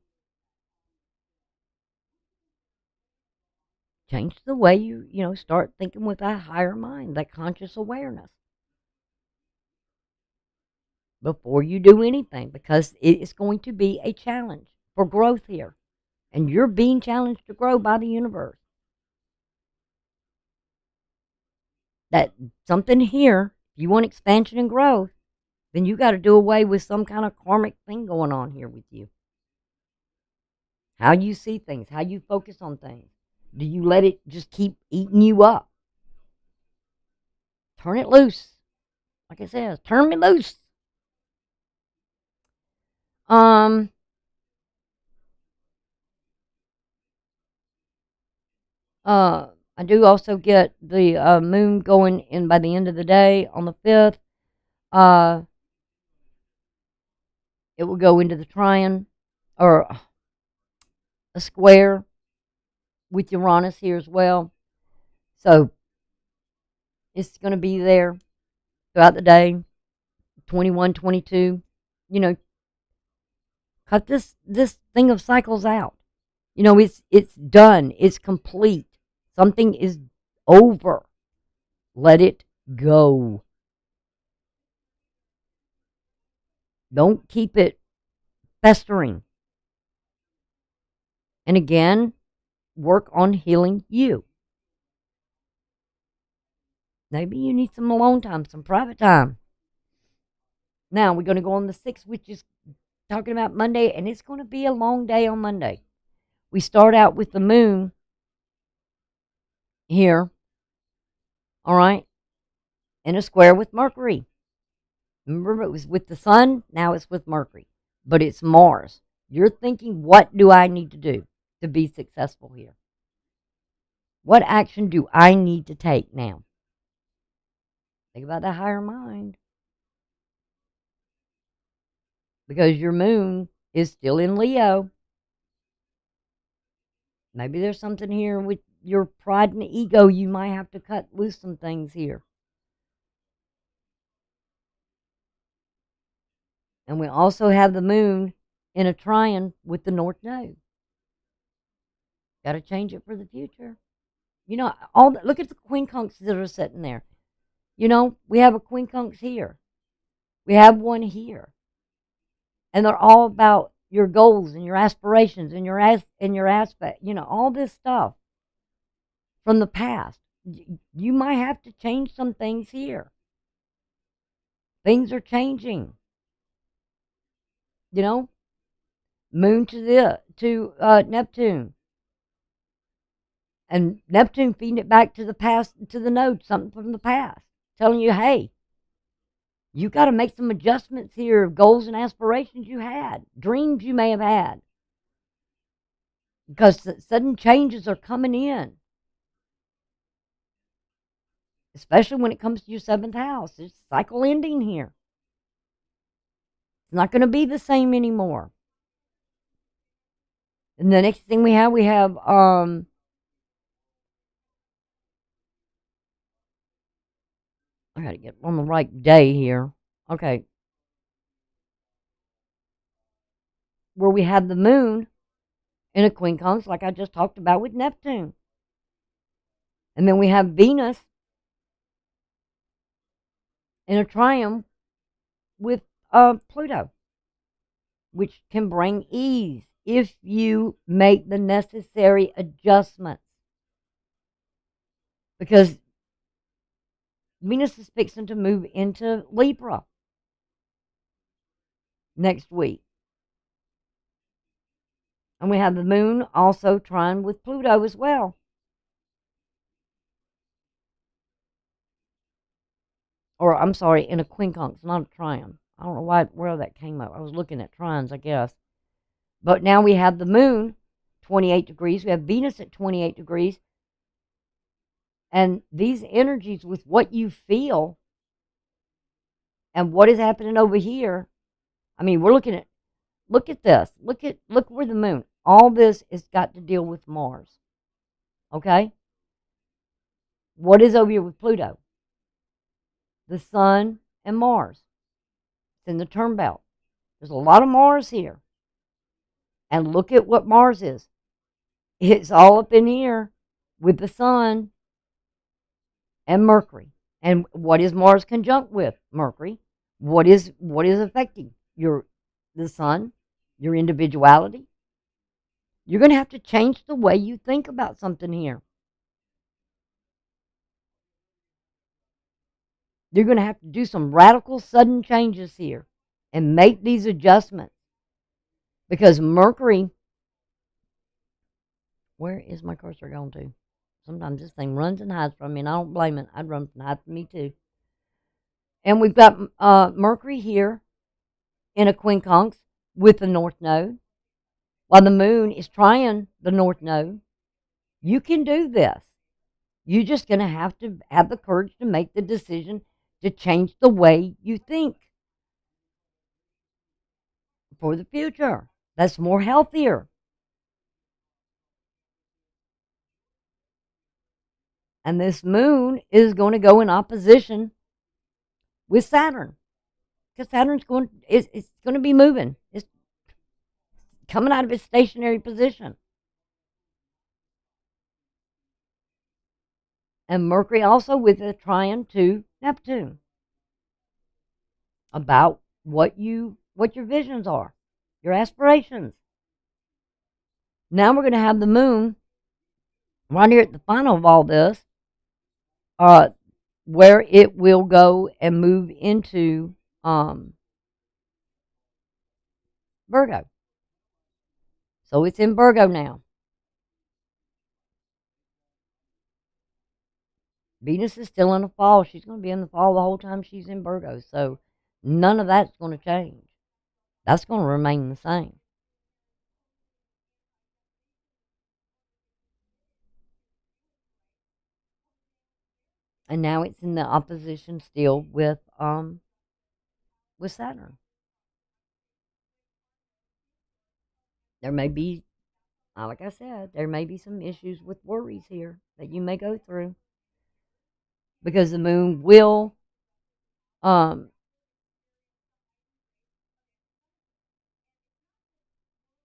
A: Change the way you know, start thinking with that higher mind, that conscious awareness before you do anything, because it is going to be a challenge for growth here. And you're being challenged to grow by the universe. That something here, if you want expansion and growth, then you got to do away with some kind of karmic thing going on here with you. How you see things, how you focus on things. Do you let it just keep eating you up? Turn it loose. Like I said, turn me loose. Um, I do also get the moon going in by the end of the day on the 5th. It will go into the trine, or a square with Uranus here as well. So it's going to be there throughout the day, 21, 22. You know, cut this thing of cycles out. You know, it's done. It's complete. Something is over. Let it go. Don't keep it festering. And again, work on healing you. Maybe you need some alone time, some private time. Now, we're going to go on the 6th, which is talking about Monday, and it's going to be a long day on Monday. We start out with the moon here, all right, in a square with Mercury. Remember, it was with the sun, now it's with Mercury, but it's Mars. You're thinking, what do I need to do to be successful here? What action do I need to take now? Think about that higher mind. Because your moon is still in Leo. Maybe there's something here with your pride and ego. You might have to cut loose some things here. And we also have the moon in a trine with the North Node. Got to change it for the future. You know, look at the quincunx that are sitting there. You know, we have a quincunx here. We have one here. And they're all about your goals and your aspirations and your aspect, you know, all this stuff from the past. You might have to change some things here. Things are changing. You know, moon to Neptune. And Neptune feeding it back to the past, to the node, something from the past, telling you, hey, you got to make some adjustments here of goals and aspirations you had, dreams you may have had, because sudden changes are coming in, especially when it comes to your seventh house. It's cycle ending here. It's not going to be the same anymore. And the next thing we have I got to get on the right day here. Okay. Where we have the moon in a quincunx, like I just talked about with Neptune. And then we have Venus in a triumph with Pluto, which can bring ease if you make the necessary adjustments. Because Venus is fixing to move into Libra next week. And we have the moon also trine with Pluto as well. Or, I'm sorry, in a quincunx, not a trine. I don't know where that came up. I was looking at trines, I guess. But now we have the moon, 28 degrees. We have Venus at 28 degrees. And these energies with what you feel and what is happening over here. I mean, look at this. Look where the moon. All this has got to deal with Mars. Okay? What is over here with Pluto? The sun and Mars. It's in the term belt. There's a lot of Mars here. And look at what Mars is. It's all up in here with the sun and Mercury. And what is Mars conjunct with Mercury? What is affecting the sun, your individuality? You're going to have to change the way you think about something here. You're going to have to do some radical, sudden changes here and make these adjustments. Because Mercury, where is my cursor going to? Sometimes this thing runs and hides from me, and I don't blame it. I'd run and hide from me too. And we've got Mercury here in a quincunx with the North Node, while the moon is trying the North Node. You can do this. You're just going to have the courage to make the decision to change the way you think for the future. That's more healthier. And this moon is going to go in opposition with Saturn. Because Saturn's it's going to be moving. It's coming out of its stationary position. And Mercury also with a trine to Neptune. About what your visions are, your aspirations. Now we're going to have the moon right here at the final of all this, where it will go and move into Virgo. So it's in Virgo now. Venus is still in the fall. She's going to be in the fall the whole time she's in Virgo. So none of that's going to change. That's going to remain the same. And now it's in the opposition still with Saturn. There may be, like I said, there may be some issues with worries here that you may go through. Because the moon will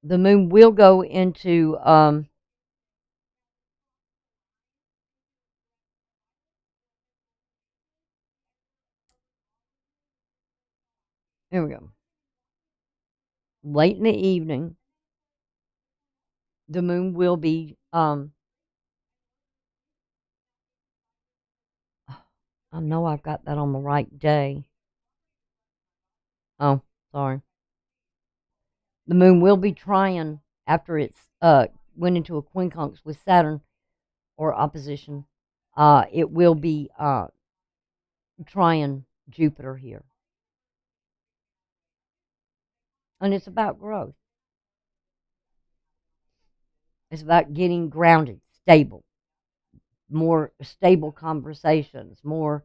A: the moon will go into here we go. Late in the evening, the moon will be I know I've got that on the right day. Oh, sorry. The moon will be trying after it's went into a quincunx with Saturn or opposition. It will be trying Jupiter here. And it's about growth. It's about getting grounded, stable, more stable conversations, more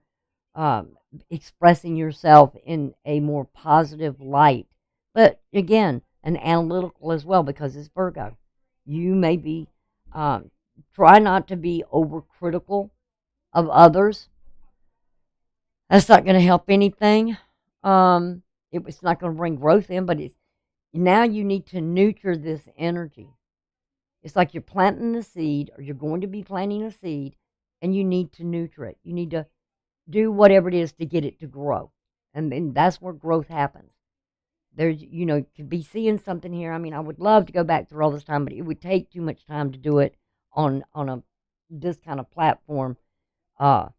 A: expressing yourself in a more positive light. But again, an analytical as well because it's Virgo. You may be, try not to be overcritical of others. That's not going to help anything. It's not going to bring growth in, but it's now you need to nurture this energy. It's like you're planting the seed, or you're going to be planting a seed, and you need to nurture it. You need to do whatever it is to get it to grow. And then that's where growth happens. There's, you could be seeing something here. I mean, I would love to go back through all this time, but it would take too much time to do it on this kind of platform. Uh,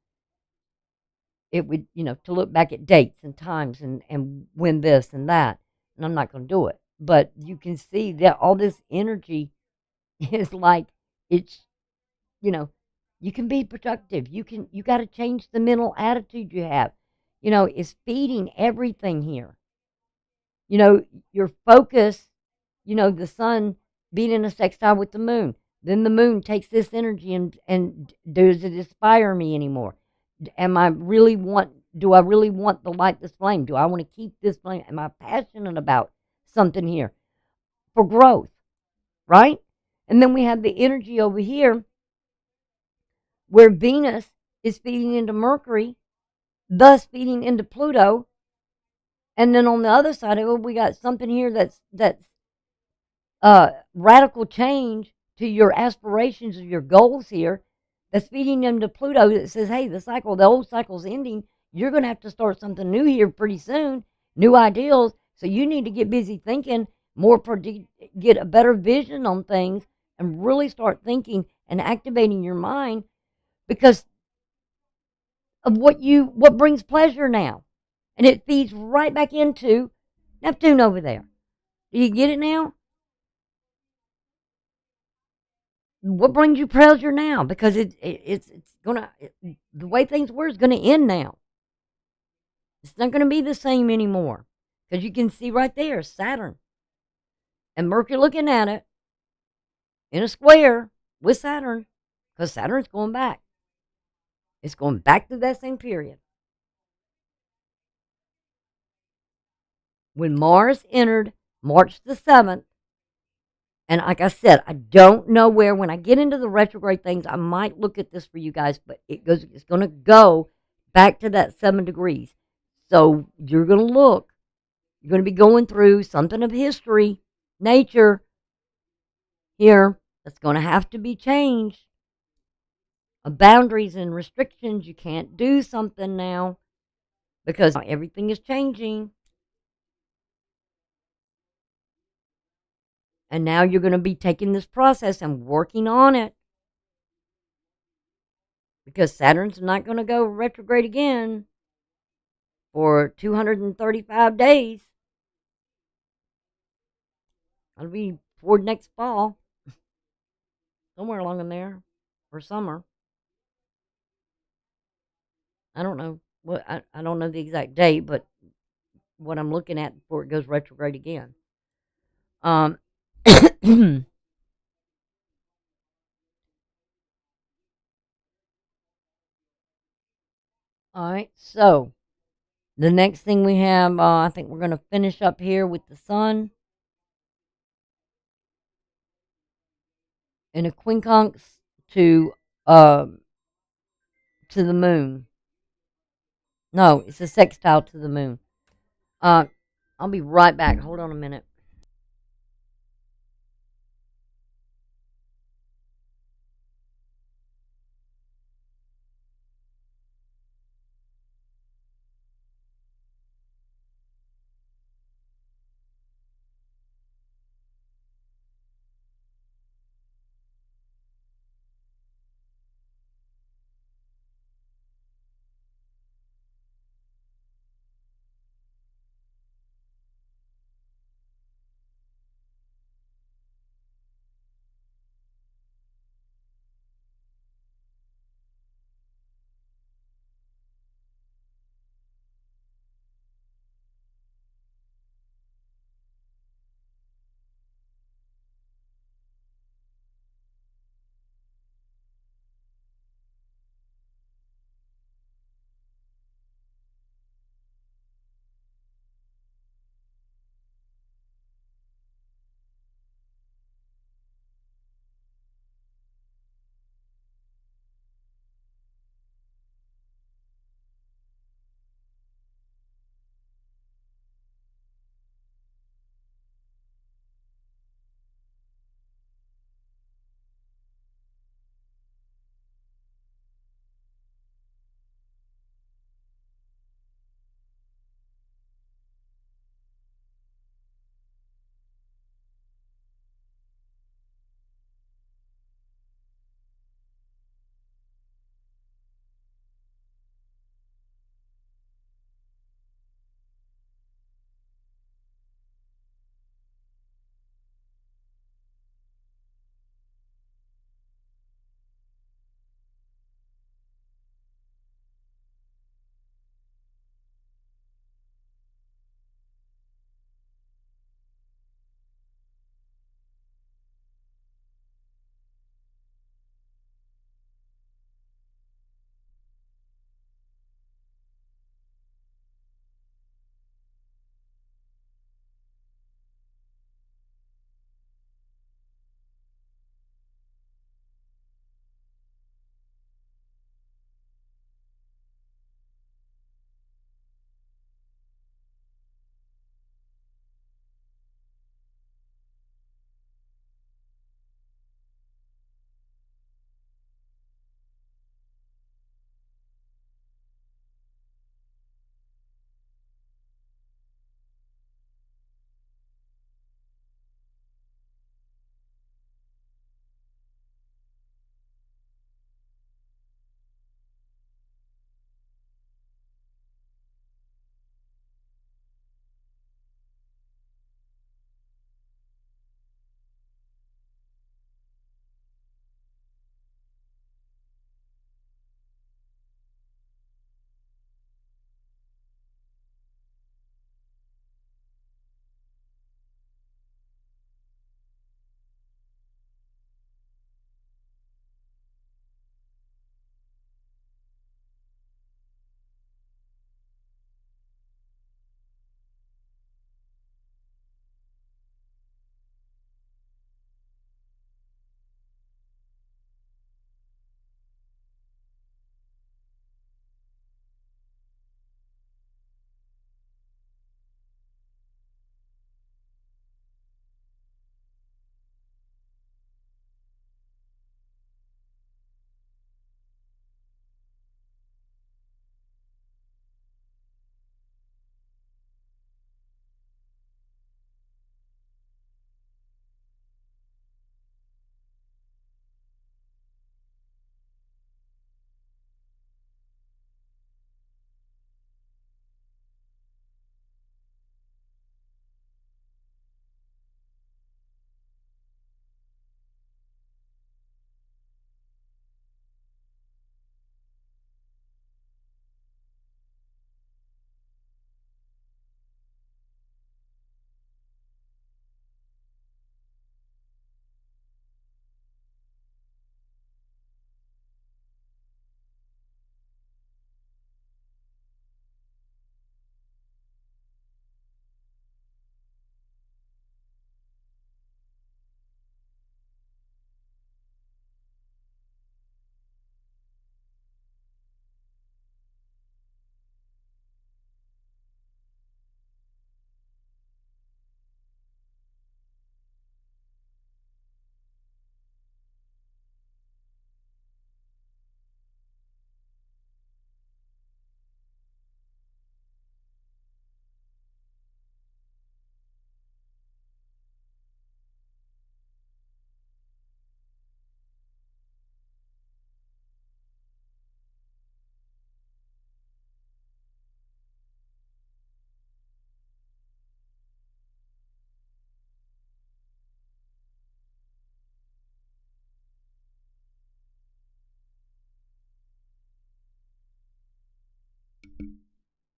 A: it would, to look back at dates and times and when this and that, and I'm not going to do it. But you can see that all this energy is like it's, you can be productive. You got to change the mental attitude you have. It's feeding everything here. Your focus, the sun being in a sextile with the moon. Then the moon takes this energy and does it inspire me anymore? Do I really want to light this flame? Do I want to keep this flame? Am I passionate about something here for growth? Right? And then we have the energy over here where Venus is feeding into Mercury, thus feeding into Pluto. And then on the other side of it, we got something here that's radical change to your aspirations or your goals here, that's feeding into Pluto that says, hey, the old cycle's ending. You're going to have to start something new here pretty soon, new ideals. So you need to get busy thinking get a better vision on things and really start thinking and activating your mind because of what brings pleasure now. And it feeds right back into Neptune over there. Do you get it now? What brings you pleasure now? Because it's gonna the way things were is gonna end now. It's not gonna be the same anymore. Because you can see right there Saturn and Mercury looking at it in a square with Saturn, because Saturn's going back. It's going back to that same period. When Mars entered March the 7th, and like I said, I don't know where. When I get into the retrograde things, I might look at this for you guys, but it's going to go back to that 7 degrees. So you're going to look. You're going to be going through something of history, nature here that's going to have to be changed. Boundaries and restrictions. You can't do something now because everything is changing. And now you're going to be taking this process and working on it. Because Saturn's not going to go retrograde again for 235 days. That'll be for next fall. Somewhere along in there. Or summer. I don't know. I don't know the exact date, but what I'm looking at before it goes retrograde again. All right, so the next thing we have, I think we're going to finish up here with the sun in a quincunx uh, to the moon. No, it's a sextile to the moon. I'll be right back. Hold on a minute.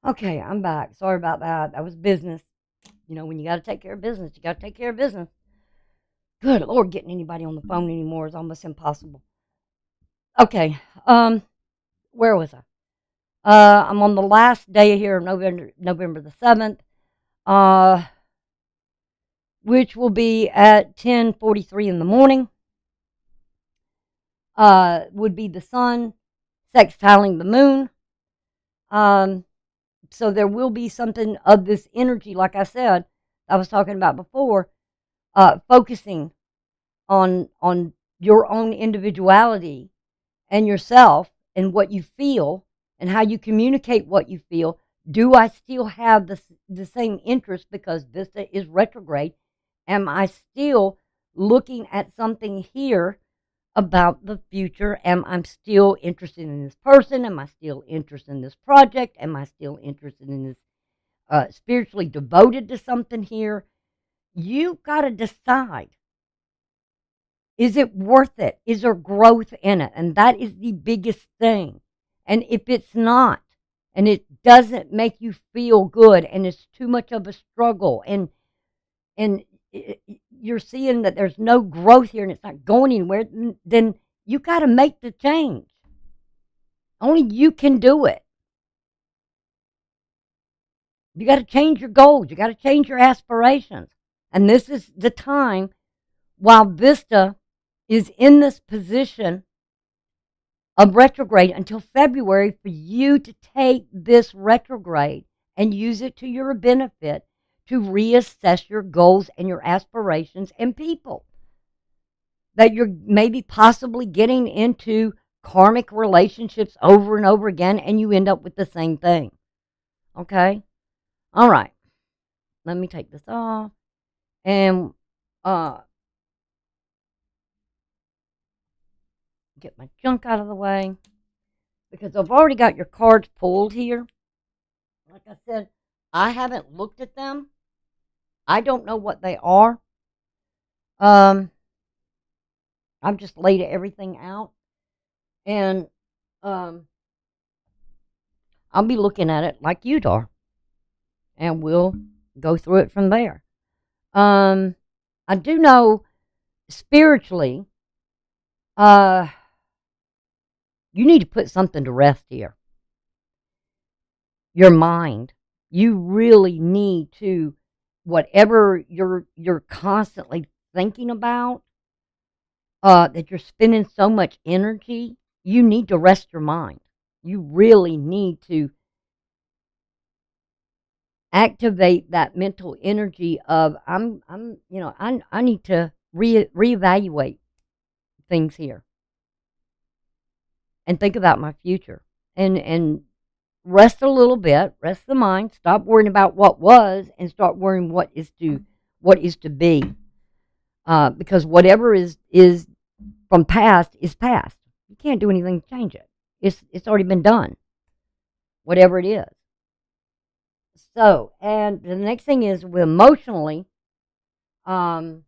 A: Okay, I'm back. Sorry about that. That was business. You know, when you got to take care of business, you got to take care of business. Good Lord, getting anybody on the phone anymore is almost impossible. Okay, where was I? I'm on the last day here of November the 7th, uh, which will be at 10:43 in the morning. Would be the sun sextiling the moon. Um, so there will be something of this energy, like I said, I was talking about before, focusing on your own individuality and yourself and what you feel and how you communicate what you feel. Do I still have the same interest because Vista is retrograde? Am I still looking at something here about the future? Am I still interested in this person? Am I still interested in this project? Am I still interested in this spiritually devoted to something here? You got to decide. Is it worth it? Is there growth in it? And that is the biggest thing. And if it's not, and it doesn't make you feel good, and it's too much of a struggle, and you're seeing that there's no growth here and it's not going anywhere, then you got to make the change. Only you can do it. You got to change your goals. You got to change your aspirations. And this is the time while Vista is in this position of retrograde until February for you to take this retrograde and use it to your benefit to reassess your goals and your aspirations and people that you're maybe possibly getting into karmic relationships over and over again and you end up with the same thing. Okay? All right. Let me take this off and get my junk out of the way because I've already got your cards pulled here. Like I said, I haven't looked at them. I don't know what they are. I've just laid everything out, and I'll be looking at it like you are, and we'll go through it from there. I do know spiritually, you need to put something to rest here. Your mind. You really need to, whatever you're constantly thinking about, that you're spending so much energy, you need to rest your mind. You really need to activate that mental energy of I need to reevaluate things here and think about my future and rest a little bit, rest the mind, stop worrying about what was and start worrying what is to be. Because whatever is from past is past. You can't do anything to change it. It's already been done. Whatever it is. So, and the next thing is with emotionally, whatever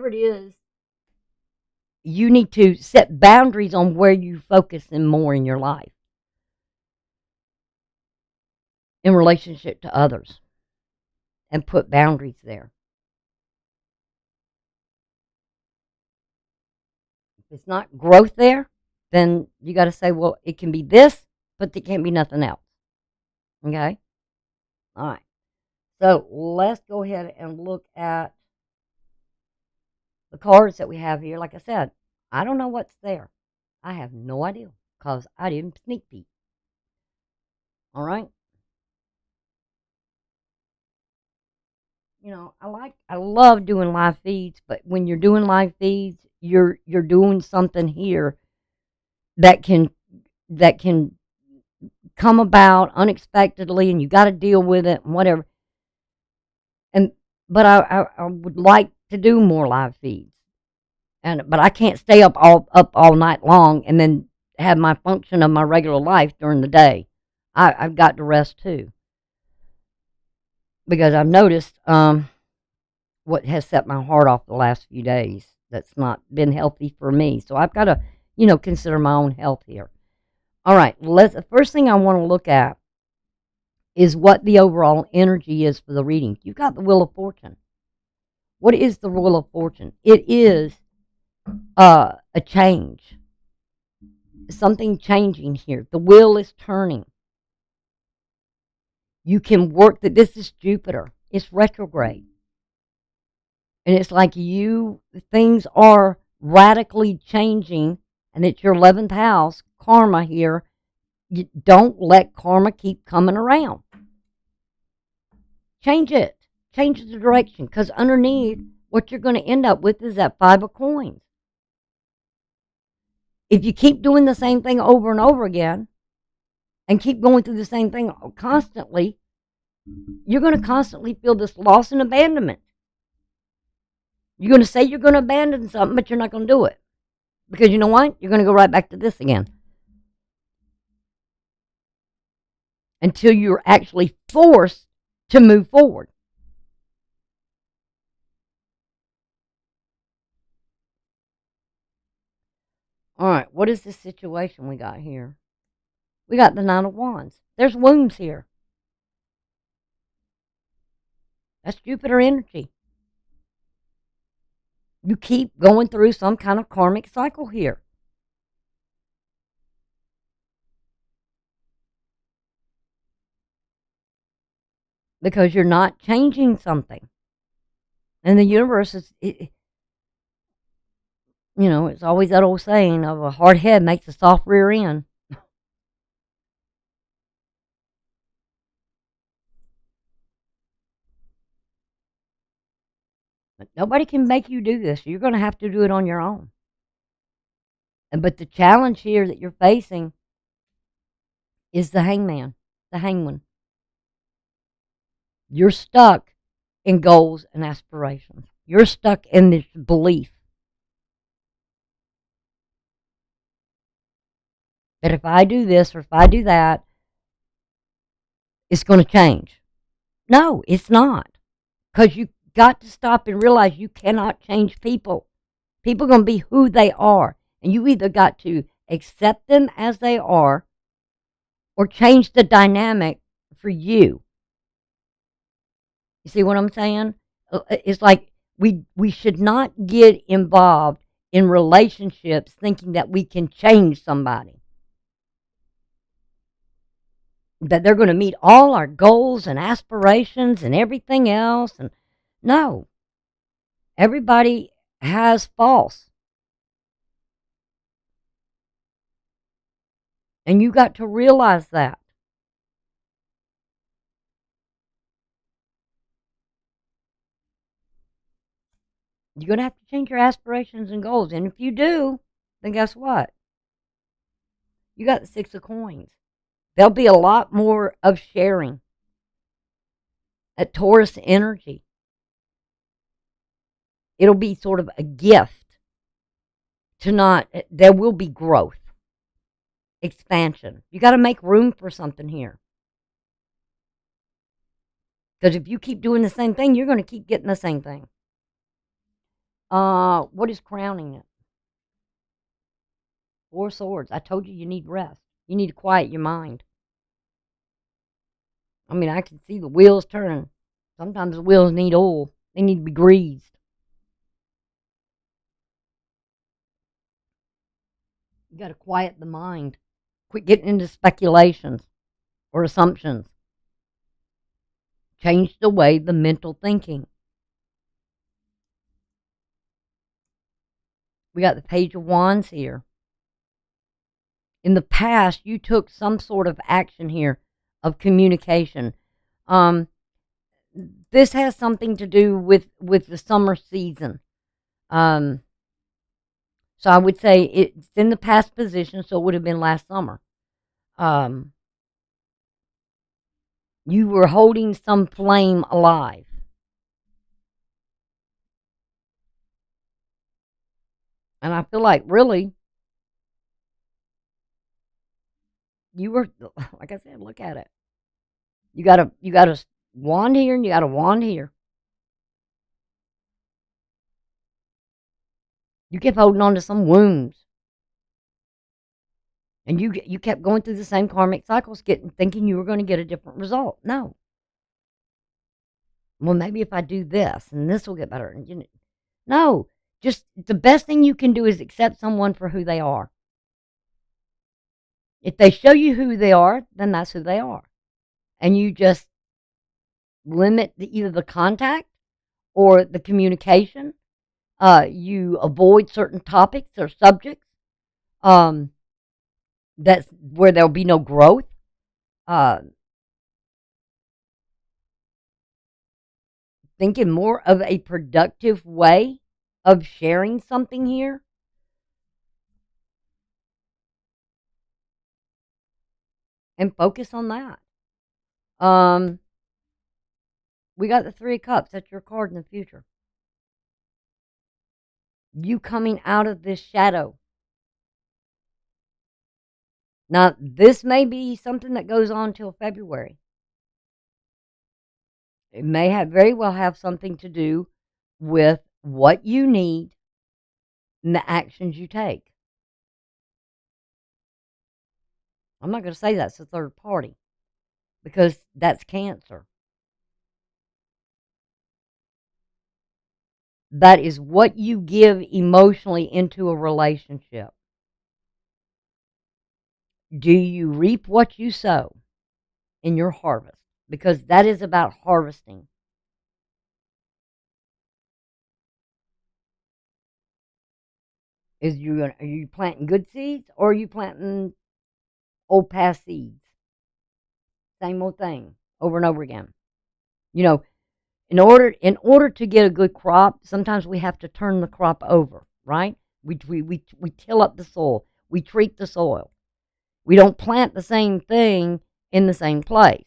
A: it is, you need to set boundaries on where you focus in more in your life in relationship to others and put boundaries there. If it's not growth there, then you got to say, well, it can be this, but it can't be nothing else. Okay? All right. So let's go ahead and look at the cards that we have here. Like I said, I don't know what's there. I have no idea because I didn't sneak peek. All right? You know, I love doing live feeds, but when you're doing live feeds, you're doing something here that can come about unexpectedly and you got to deal with it and whatever. And but I would like to do more live feeds. But I can't stay up all night long and then have my function of my regular life during the day. I've got to rest too. Because I've noticed what has set my heart off the last few days that's not been healthy for me. So I've got to, consider my own health here. All right, the first thing I want to look at is what the overall energy is for the reading. You've got the Wheel of Fortune. What is the Wheel of Fortune? It is a change. Something changing here. The wheel is turning. You can work that. This is Jupiter. It's retrograde. And it's like things are radically changing, and it's your 11th house, karma here. You don't let karma keep coming around. Change it. Change the direction, because underneath, what you're going to end up with is that 5 of coins. If you keep doing the same thing over and over again, and keep going through the same thing constantly, you're going to constantly feel this loss and abandonment. You're going to say you're going to abandon something, but you're not going to do it. Because you know what? You're going to go right back to this again. Until you're actually forced to move forward. All right, what is this situation we got here? We got the 9 of Wands. There's wounds here. That's Jupiter energy. You keep going through some kind of karmic cycle here. Because you're not changing something. And the universe is, it's always that old saying of a hard head makes a soft rear end. But nobody can make you do this. You're going to have to do it on your own. But the challenge here that you're facing is the hangman, the hangman. You're stuck in goals and aspirations. You're stuck in this belief that if I do this or if I do that, it's going to change. No, it's not. Because you got to stop and realize you cannot change people. People are going to be who they are. And you either got to accept them as they are or change the dynamic for you. You see what I'm saying? It's like we should not get involved in relationships thinking that we can change somebody. That they're going to meet all our goals and aspirations and everything else. And no. Everybody has faults. And you got to realize that. You're going to have to change your aspirations and goals. And if you do, then guess what? You got the 6 of coins. There'll be a lot more of sharing. At Taurus energy. It'll be sort of a gift to there will be growth. Expansion. You got to make room for something here. Because if you keep doing the same thing, you're going to keep getting the same thing. What is crowning it? 4 of Swords. I told you you need rest. You need to quiet your mind. I mean, I can see the wheels turning. Sometimes the wheels need oil. They need to be greased. You got to quiet the mind. Quit getting into speculations or assumptions. Change the way the mental thinking. We got the Page of Wands here. In the past, you took some sort of action here of communication. This has something to do with the summer season. So I would say it's in the past position, so it would have been last summer. You were holding some flame alive. And I feel like, really, you were, like I said, look at it. You got a wand here and you got a wand here. You kept holding on to some wounds. And you kept going through the same karmic cycles, thinking you were going to get a different result. No. Well, maybe if I do this, and this will get better. And no, just the best thing you can do is accept someone for who they are. If they show you who they are, then that's who they are. And you just limit either the contact or the communication. You avoid certain topics or subjects. That's where there'll be no growth. Thinking more of a productive way of sharing something here. And focus on that. We got the Three of Cups. That's your card in the future. You coming out of this shadow. Now, this may be something that goes on till February. It may very well have something to do with what you need and the actions you take. I'm not going to say that's a third party because that's Cancer. That is what you give emotionally into a relationship. Do you reap what you sow in your harvest? Because that is about harvesting. Are you planting good seeds or are you planting old past seeds? Same old thing over and over again. In order to get a good crop, sometimes we have to turn the crop over, right? We till up the soil. We treat the soil. We don't plant the same thing in the same place.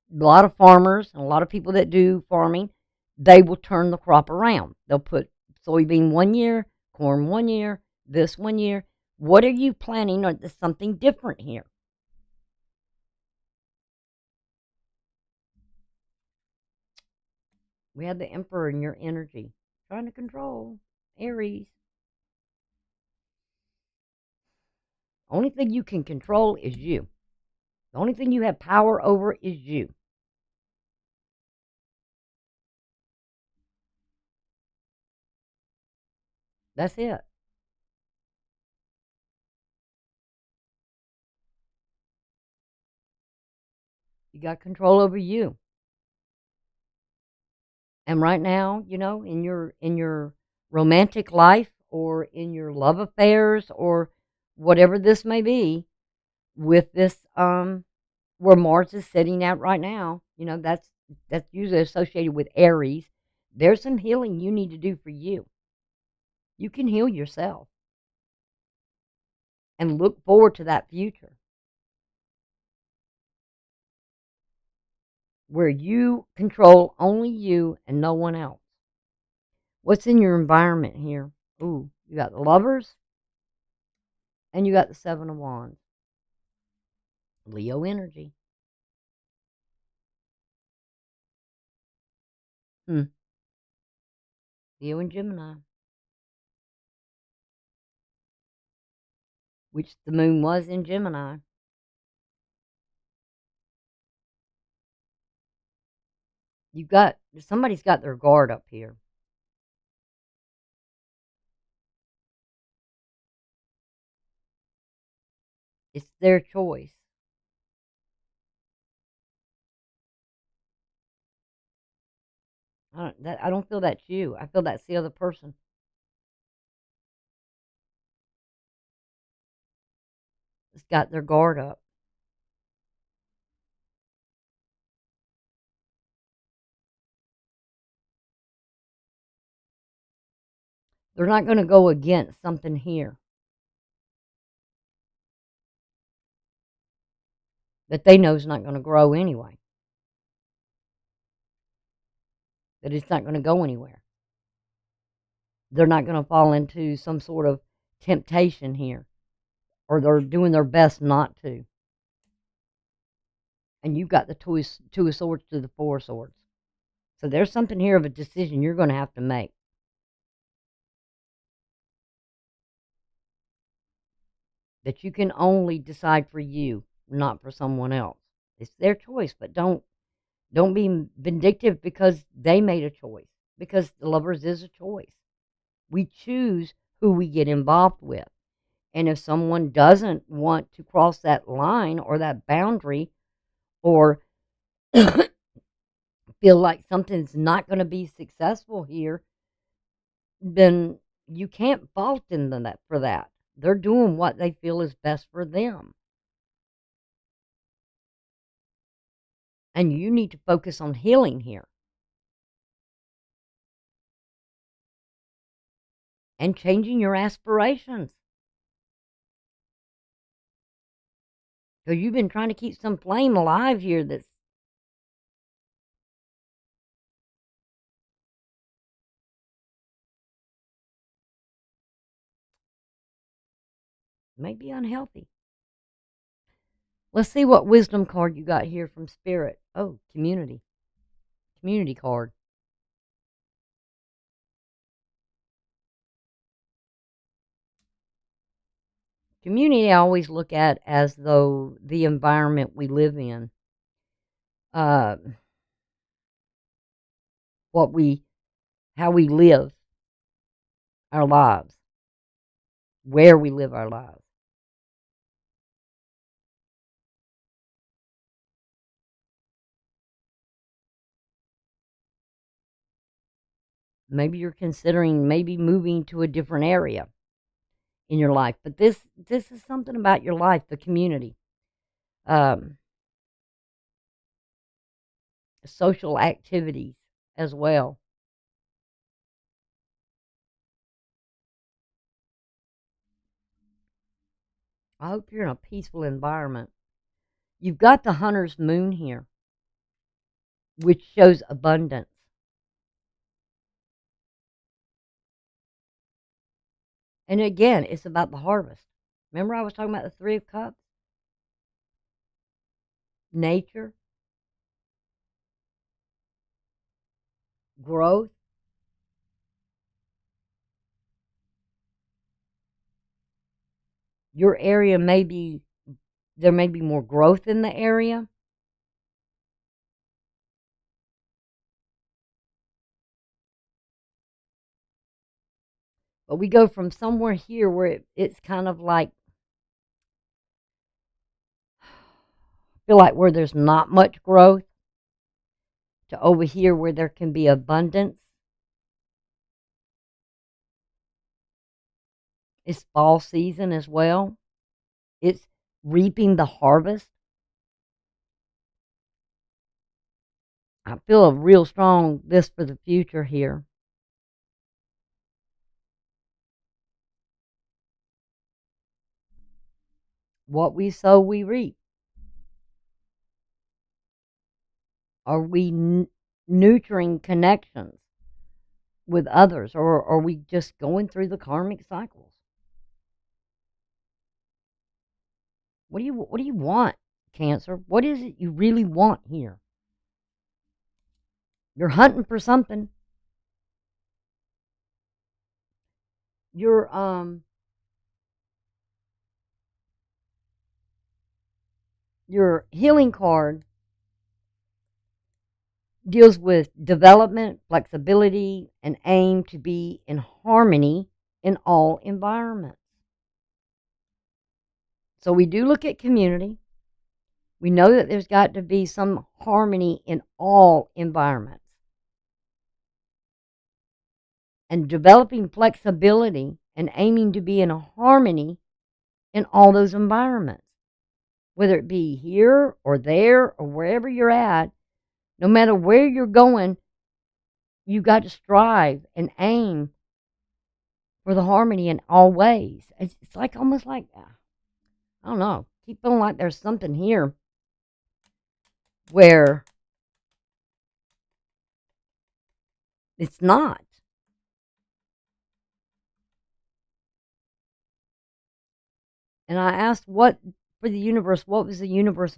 A: A lot of farmers and a lot of people that do farming, they will turn the crop around. They'll put soybean 1 year, corn 1 year, this 1 year. What are you planting? Or there's something different here. We had the Emperor in your energy, trying to control Aries. Only thing you can control is you. The only thing you have power over is you. That's it. You got control over you. And right now, in your romantic life or in your love affairs or whatever this may be, with this where Mars is sitting at right now, that's usually associated with Aries. There's some healing you need to do for you. You can heal yourself and look forward to that future where you control only you and no one else. What's in your environment here? Ooh, you got the Lovers and you got the Seven of Wands. Leo energy. Leo and Gemini. Which the moon was in Gemini. Somebody's got their guard up here. It's their choice. I don't feel that's you. I feel that's the other person. It's got their guard up. They're not going to go against something here that they know is not going to grow anyway. That it's not going to go anywhere. They're not going to fall into some sort of temptation here, or they're doing their best not to. And you've got the Two of Swords to the Four of Swords. So there's something here of a decision you're going to have to make. that you can only decide for you, not for someone else. It's their choice, but don't be vindictive because they made a choice, because the Lovers is a choice. We choose who we get involved with. And if someone doesn't want to cross that line or that boundary, or feel like something's not going to be successful here, then you can't fault them for that. They're doing what they feel is best for them. And you need to focus on healing here and changing your aspirations. Because you've been trying to keep some flame alive here that's maybe unhealthy. Let's see what wisdom card you got here from Spirit. Oh, community. Community card. Community I always look at as though the environment we live in. Uh, how we live our lives, where we live our lives. Maybe you're considering maybe moving to a different area in your life, but this is something about your life, the community, um, social activities as well. I hope you're in a peaceful environment. You've got the hunter's moon here, which shows abundance. And again, it's about the harvest. Remember I was talking about the Three of Cups? Nature, growth. Your area there may be more growth in the area. But we go from somewhere here where it's kind of like, feel like where there's not much growth, to over here where there can be abundance. It's fall season as well. It's reaping the harvest. I feel a real strong this for the future here. What we sow, we reap. Are we nurturing connections with others, or are we just going through the karmic cycles? What do you want, Cancer? What is it you really want here? You're hunting for something. Your healing card deals with development, flexibility, and aim to be in harmony in all environments. So we do look at community. We know that there's got to be some harmony in all environments. And developing flexibility and aiming to be in harmony in all those environments. Whether it be here or there or wherever you're at, no matter where you're going, you got to strive and aim for the harmony in all ways. It's like almost like, I don't know, keep feeling like there's something here where it's not. And I asked for the universe, what was the universe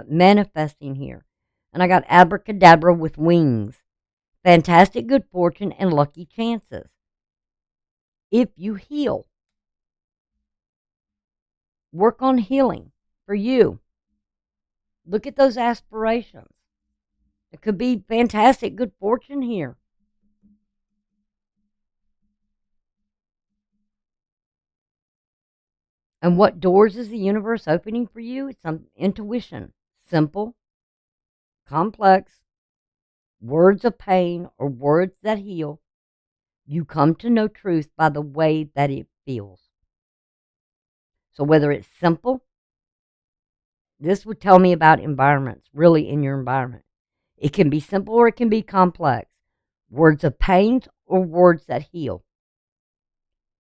A: manifesting here? And I got abracadabra with wings, fantastic good fortune, and lucky chances. If you heal. Work on healing for you. Look at those aspirations. It could be fantastic good fortune here. And what doors is the universe opening for you? It's some intuition. Simple, complex, words of pain or words that heal. You come to know truth by the way that it feels. So whether it's simple, this would tell me about environments, really in your environment. It can be simple or it can be complex. Words of pain or words that heal.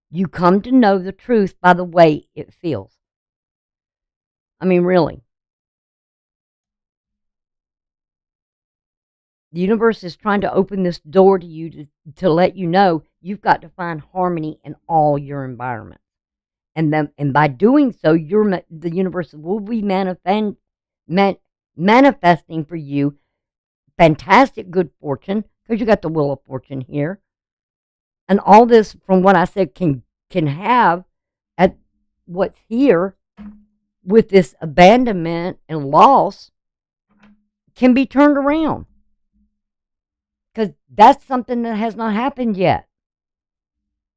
A: You come to know the truth by the way it feels. I mean, really. The universe is trying to open this door to you to let you know you've got to find harmony in all your environments. And by doing so, the universe will be manifesting for you fantastic good fortune, because you got the wheel of fortune here. And all this, from what I said, can have at what's here with this abandonment and loss can be turned around. Because that's something that has not happened yet.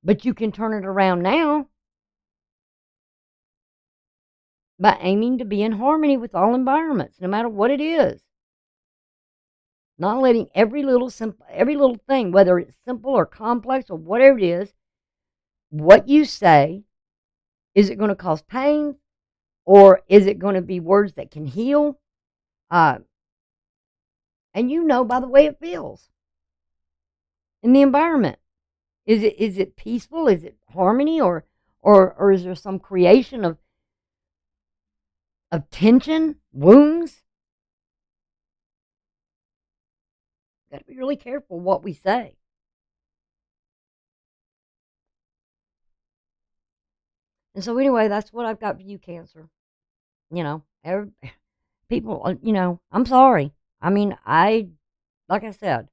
A: But you can turn it around now by aiming to be in harmony with all environments, no matter what it is. Not letting every little thing, whether it's simple or complex or whatever it is, what you say, is it going to cause pain, or is it going to be words that can heal? And you know by the way it feels in the environment. Is it peaceful? Is it harmony, or is there some creation of tension, wounds? Got to be really careful what we say. And so anyway, that's what I've got for you, Cancer. You know, people, I'm sorry. I mean, like I said,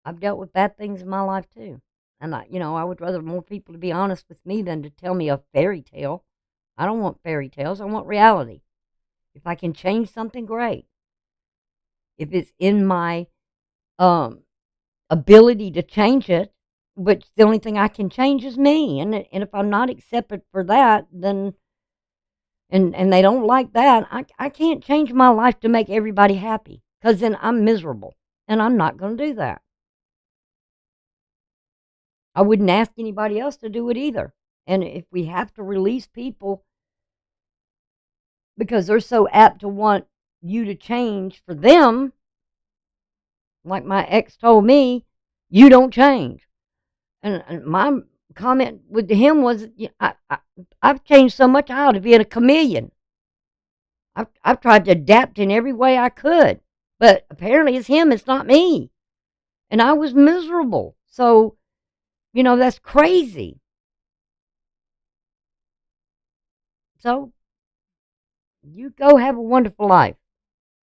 A: I've dealt with bad things in my life too. And I would rather more people to be honest with me than to tell me a fairy tale. I don't want fairy tales. I want reality. If I can change something, great. If it's in my ability to change it, but the only thing I can change is me. And if I'm not accepted for that, then and they don't like that, I can't change my life to make everybody happy, because then I'm miserable, and I'm not going to do that. I wouldn't ask anybody else to do it either. And if we have to release people because they're so apt to want you to change for them, like my ex told me, you don't change. And my comment with him was, I've changed so much, I ought to be a chameleon. I've tried to adapt in every way I could, but apparently it's him, it's not me. And I was miserable. So, that's crazy. So, you go have a wonderful life.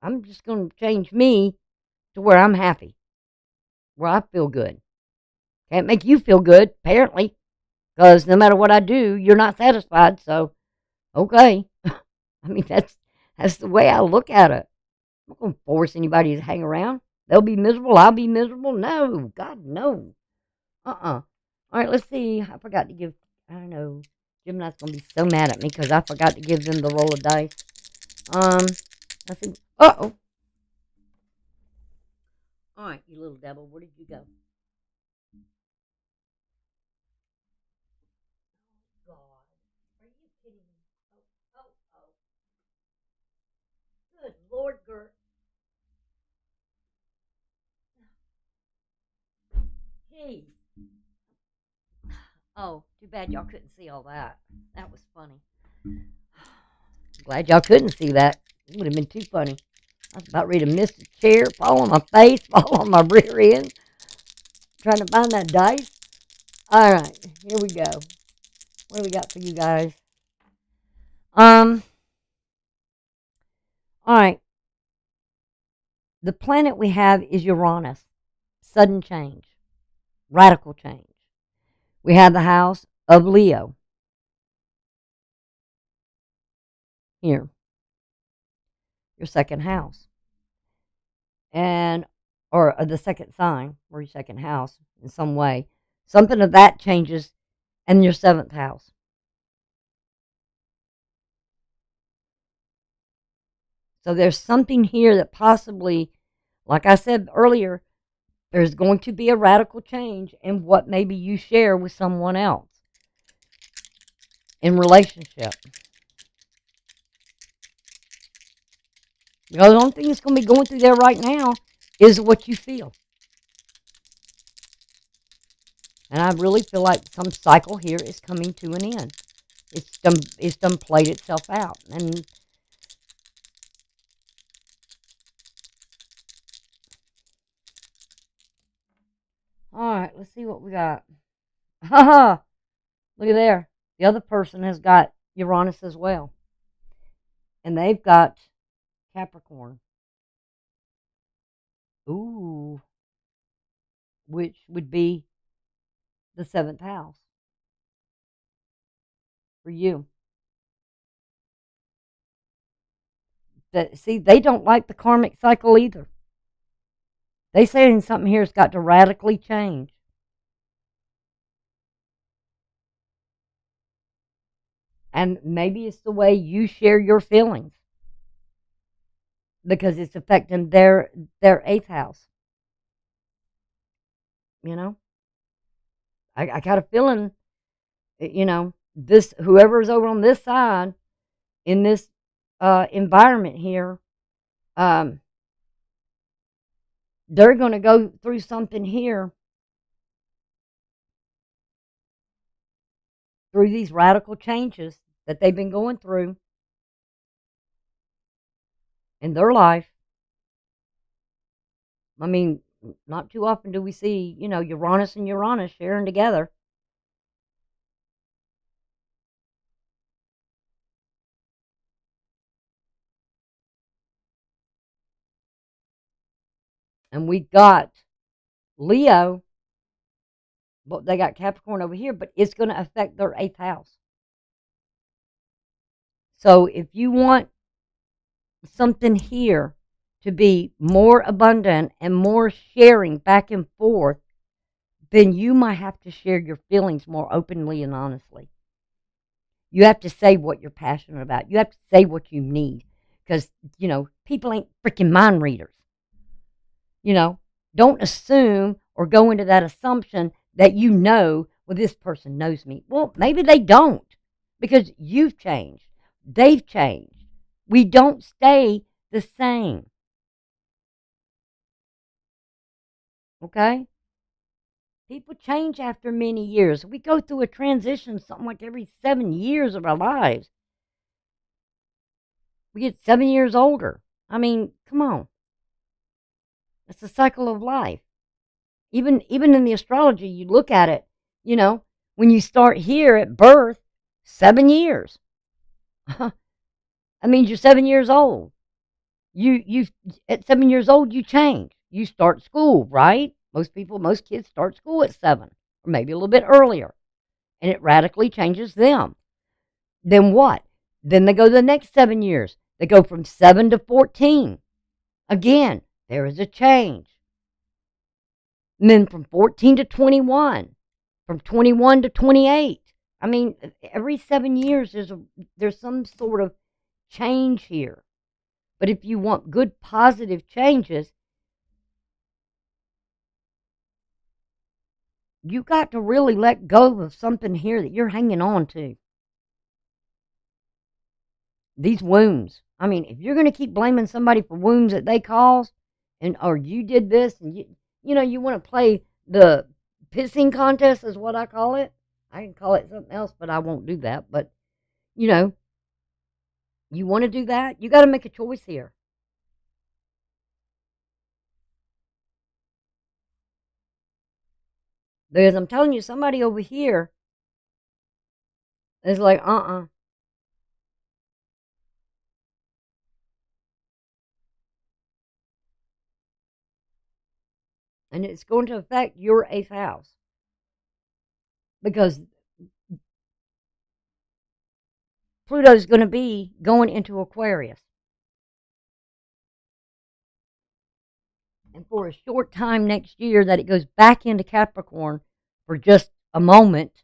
A: I'm just going to change me to where I'm happy, where I feel good. Can't make you feel good, apparently, because no matter what I do, you're not satisfied. So, okay. I mean, that's the way I look at it. I'm not going to force anybody to hang around. They'll be miserable. I'll be miserable. No, God, no. All right, let's see. I forgot to give, I don't know. Gemini's going to be so mad at me because I forgot to give them the roll of dice. Let's see. Uh-oh. All right, you little devil. Where did you go? God. Are you kidding me? Oh. Good Lord, Gert. Jeez. Oh, too bad y'all couldn't see all that. That was funny. Glad y'all couldn't see that. It would have been too funny. I was about ready to miss the chair, fall on my face, fall on my rear end, trying to find that dice. All right, here we go. What do we got for you guys? All right. The planet we have is Uranus. Sudden change, radical change. We have the house of Leo here, your second house, and or the second sign or your second house in some way. Something of that changes, and your seventh house. So there's something here that possibly, like I said earlier, there's going to be a radical change in what maybe you share with someone else in relationship. Because the only thing that's going to be going through there right now is what you feel. And I really feel like some cycle here is coming to an end. It's done played itself out. And all right, let's see what we got. Haha, look at there. The other person has got Uranus as well. And they've got Capricorn. Ooh, which would be the seventh house for you. That see, they don't like the karmic cycle either. They saying something here has got to radically change. And maybe it's the way you share your feelings because it's affecting their eighth house. You know, I got a feeling, this whoever's over on this side in this environment here, they're going to go through something here through these radical changes that they've been going through in their life. I mean, not too often do we see, Uranus and Uranus sharing together. And we got Leo, but they got Capricorn over here, but it's going to affect their eighth house. So if you want something here to be more abundant and more sharing back and forth, then you might have to share your feelings more openly and honestly. You have to say what you're passionate about. You have to say what you need because, people ain't freaking mind readers. Don't assume or go into that assumption that well, this person knows me. Well, maybe they don't because you've changed. They've changed. We don't stay the same. Okay? People change after many years. We go through a transition something like every 7 years of our lives. We get 7 years older. I mean, come on. It's a cycle of life. Even in the astrology, you look at it, when you start here at birth, 7 years. That means you're 7 years old. You at 7 years old, you change. You start school, right? Most kids start school at 7, or maybe a little bit earlier, and it radically changes them. Then what? Then they go the next 7 years. They go from 7 to 14. Again, there is a change. And then from 14 to 21, from 21 to 28. I mean, every 7 years there's some sort of change here. But if you want good positive changes, you got to really let go of something here that you're hanging on to. These wounds. I mean, if you're going to keep blaming somebody for wounds that they caused, or you did this, and you want to play the pissing contest is what I call it. I can call it something else, but I won't do that. But you want to do that, you got to make a choice here. Because I'm telling you, somebody over here is like, and it's going to affect your eighth house. because Pluto's going to be going into Aquarius. And for a short time next year that it goes back into Capricorn for just a moment,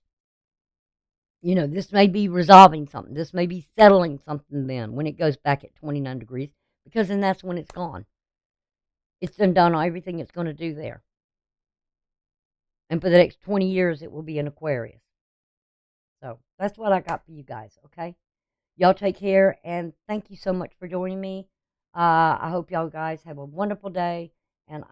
A: this may be resolving something. This may be settling something then when it goes back at 29 degrees, because then that's when it's gone. It's done everything it's going to do there. And for the next 20 years, it will be in Aquarius. So that's what I got for you guys, okay? Y'all take care, and thank you so much for joining me. I hope y'all guys have a wonderful day.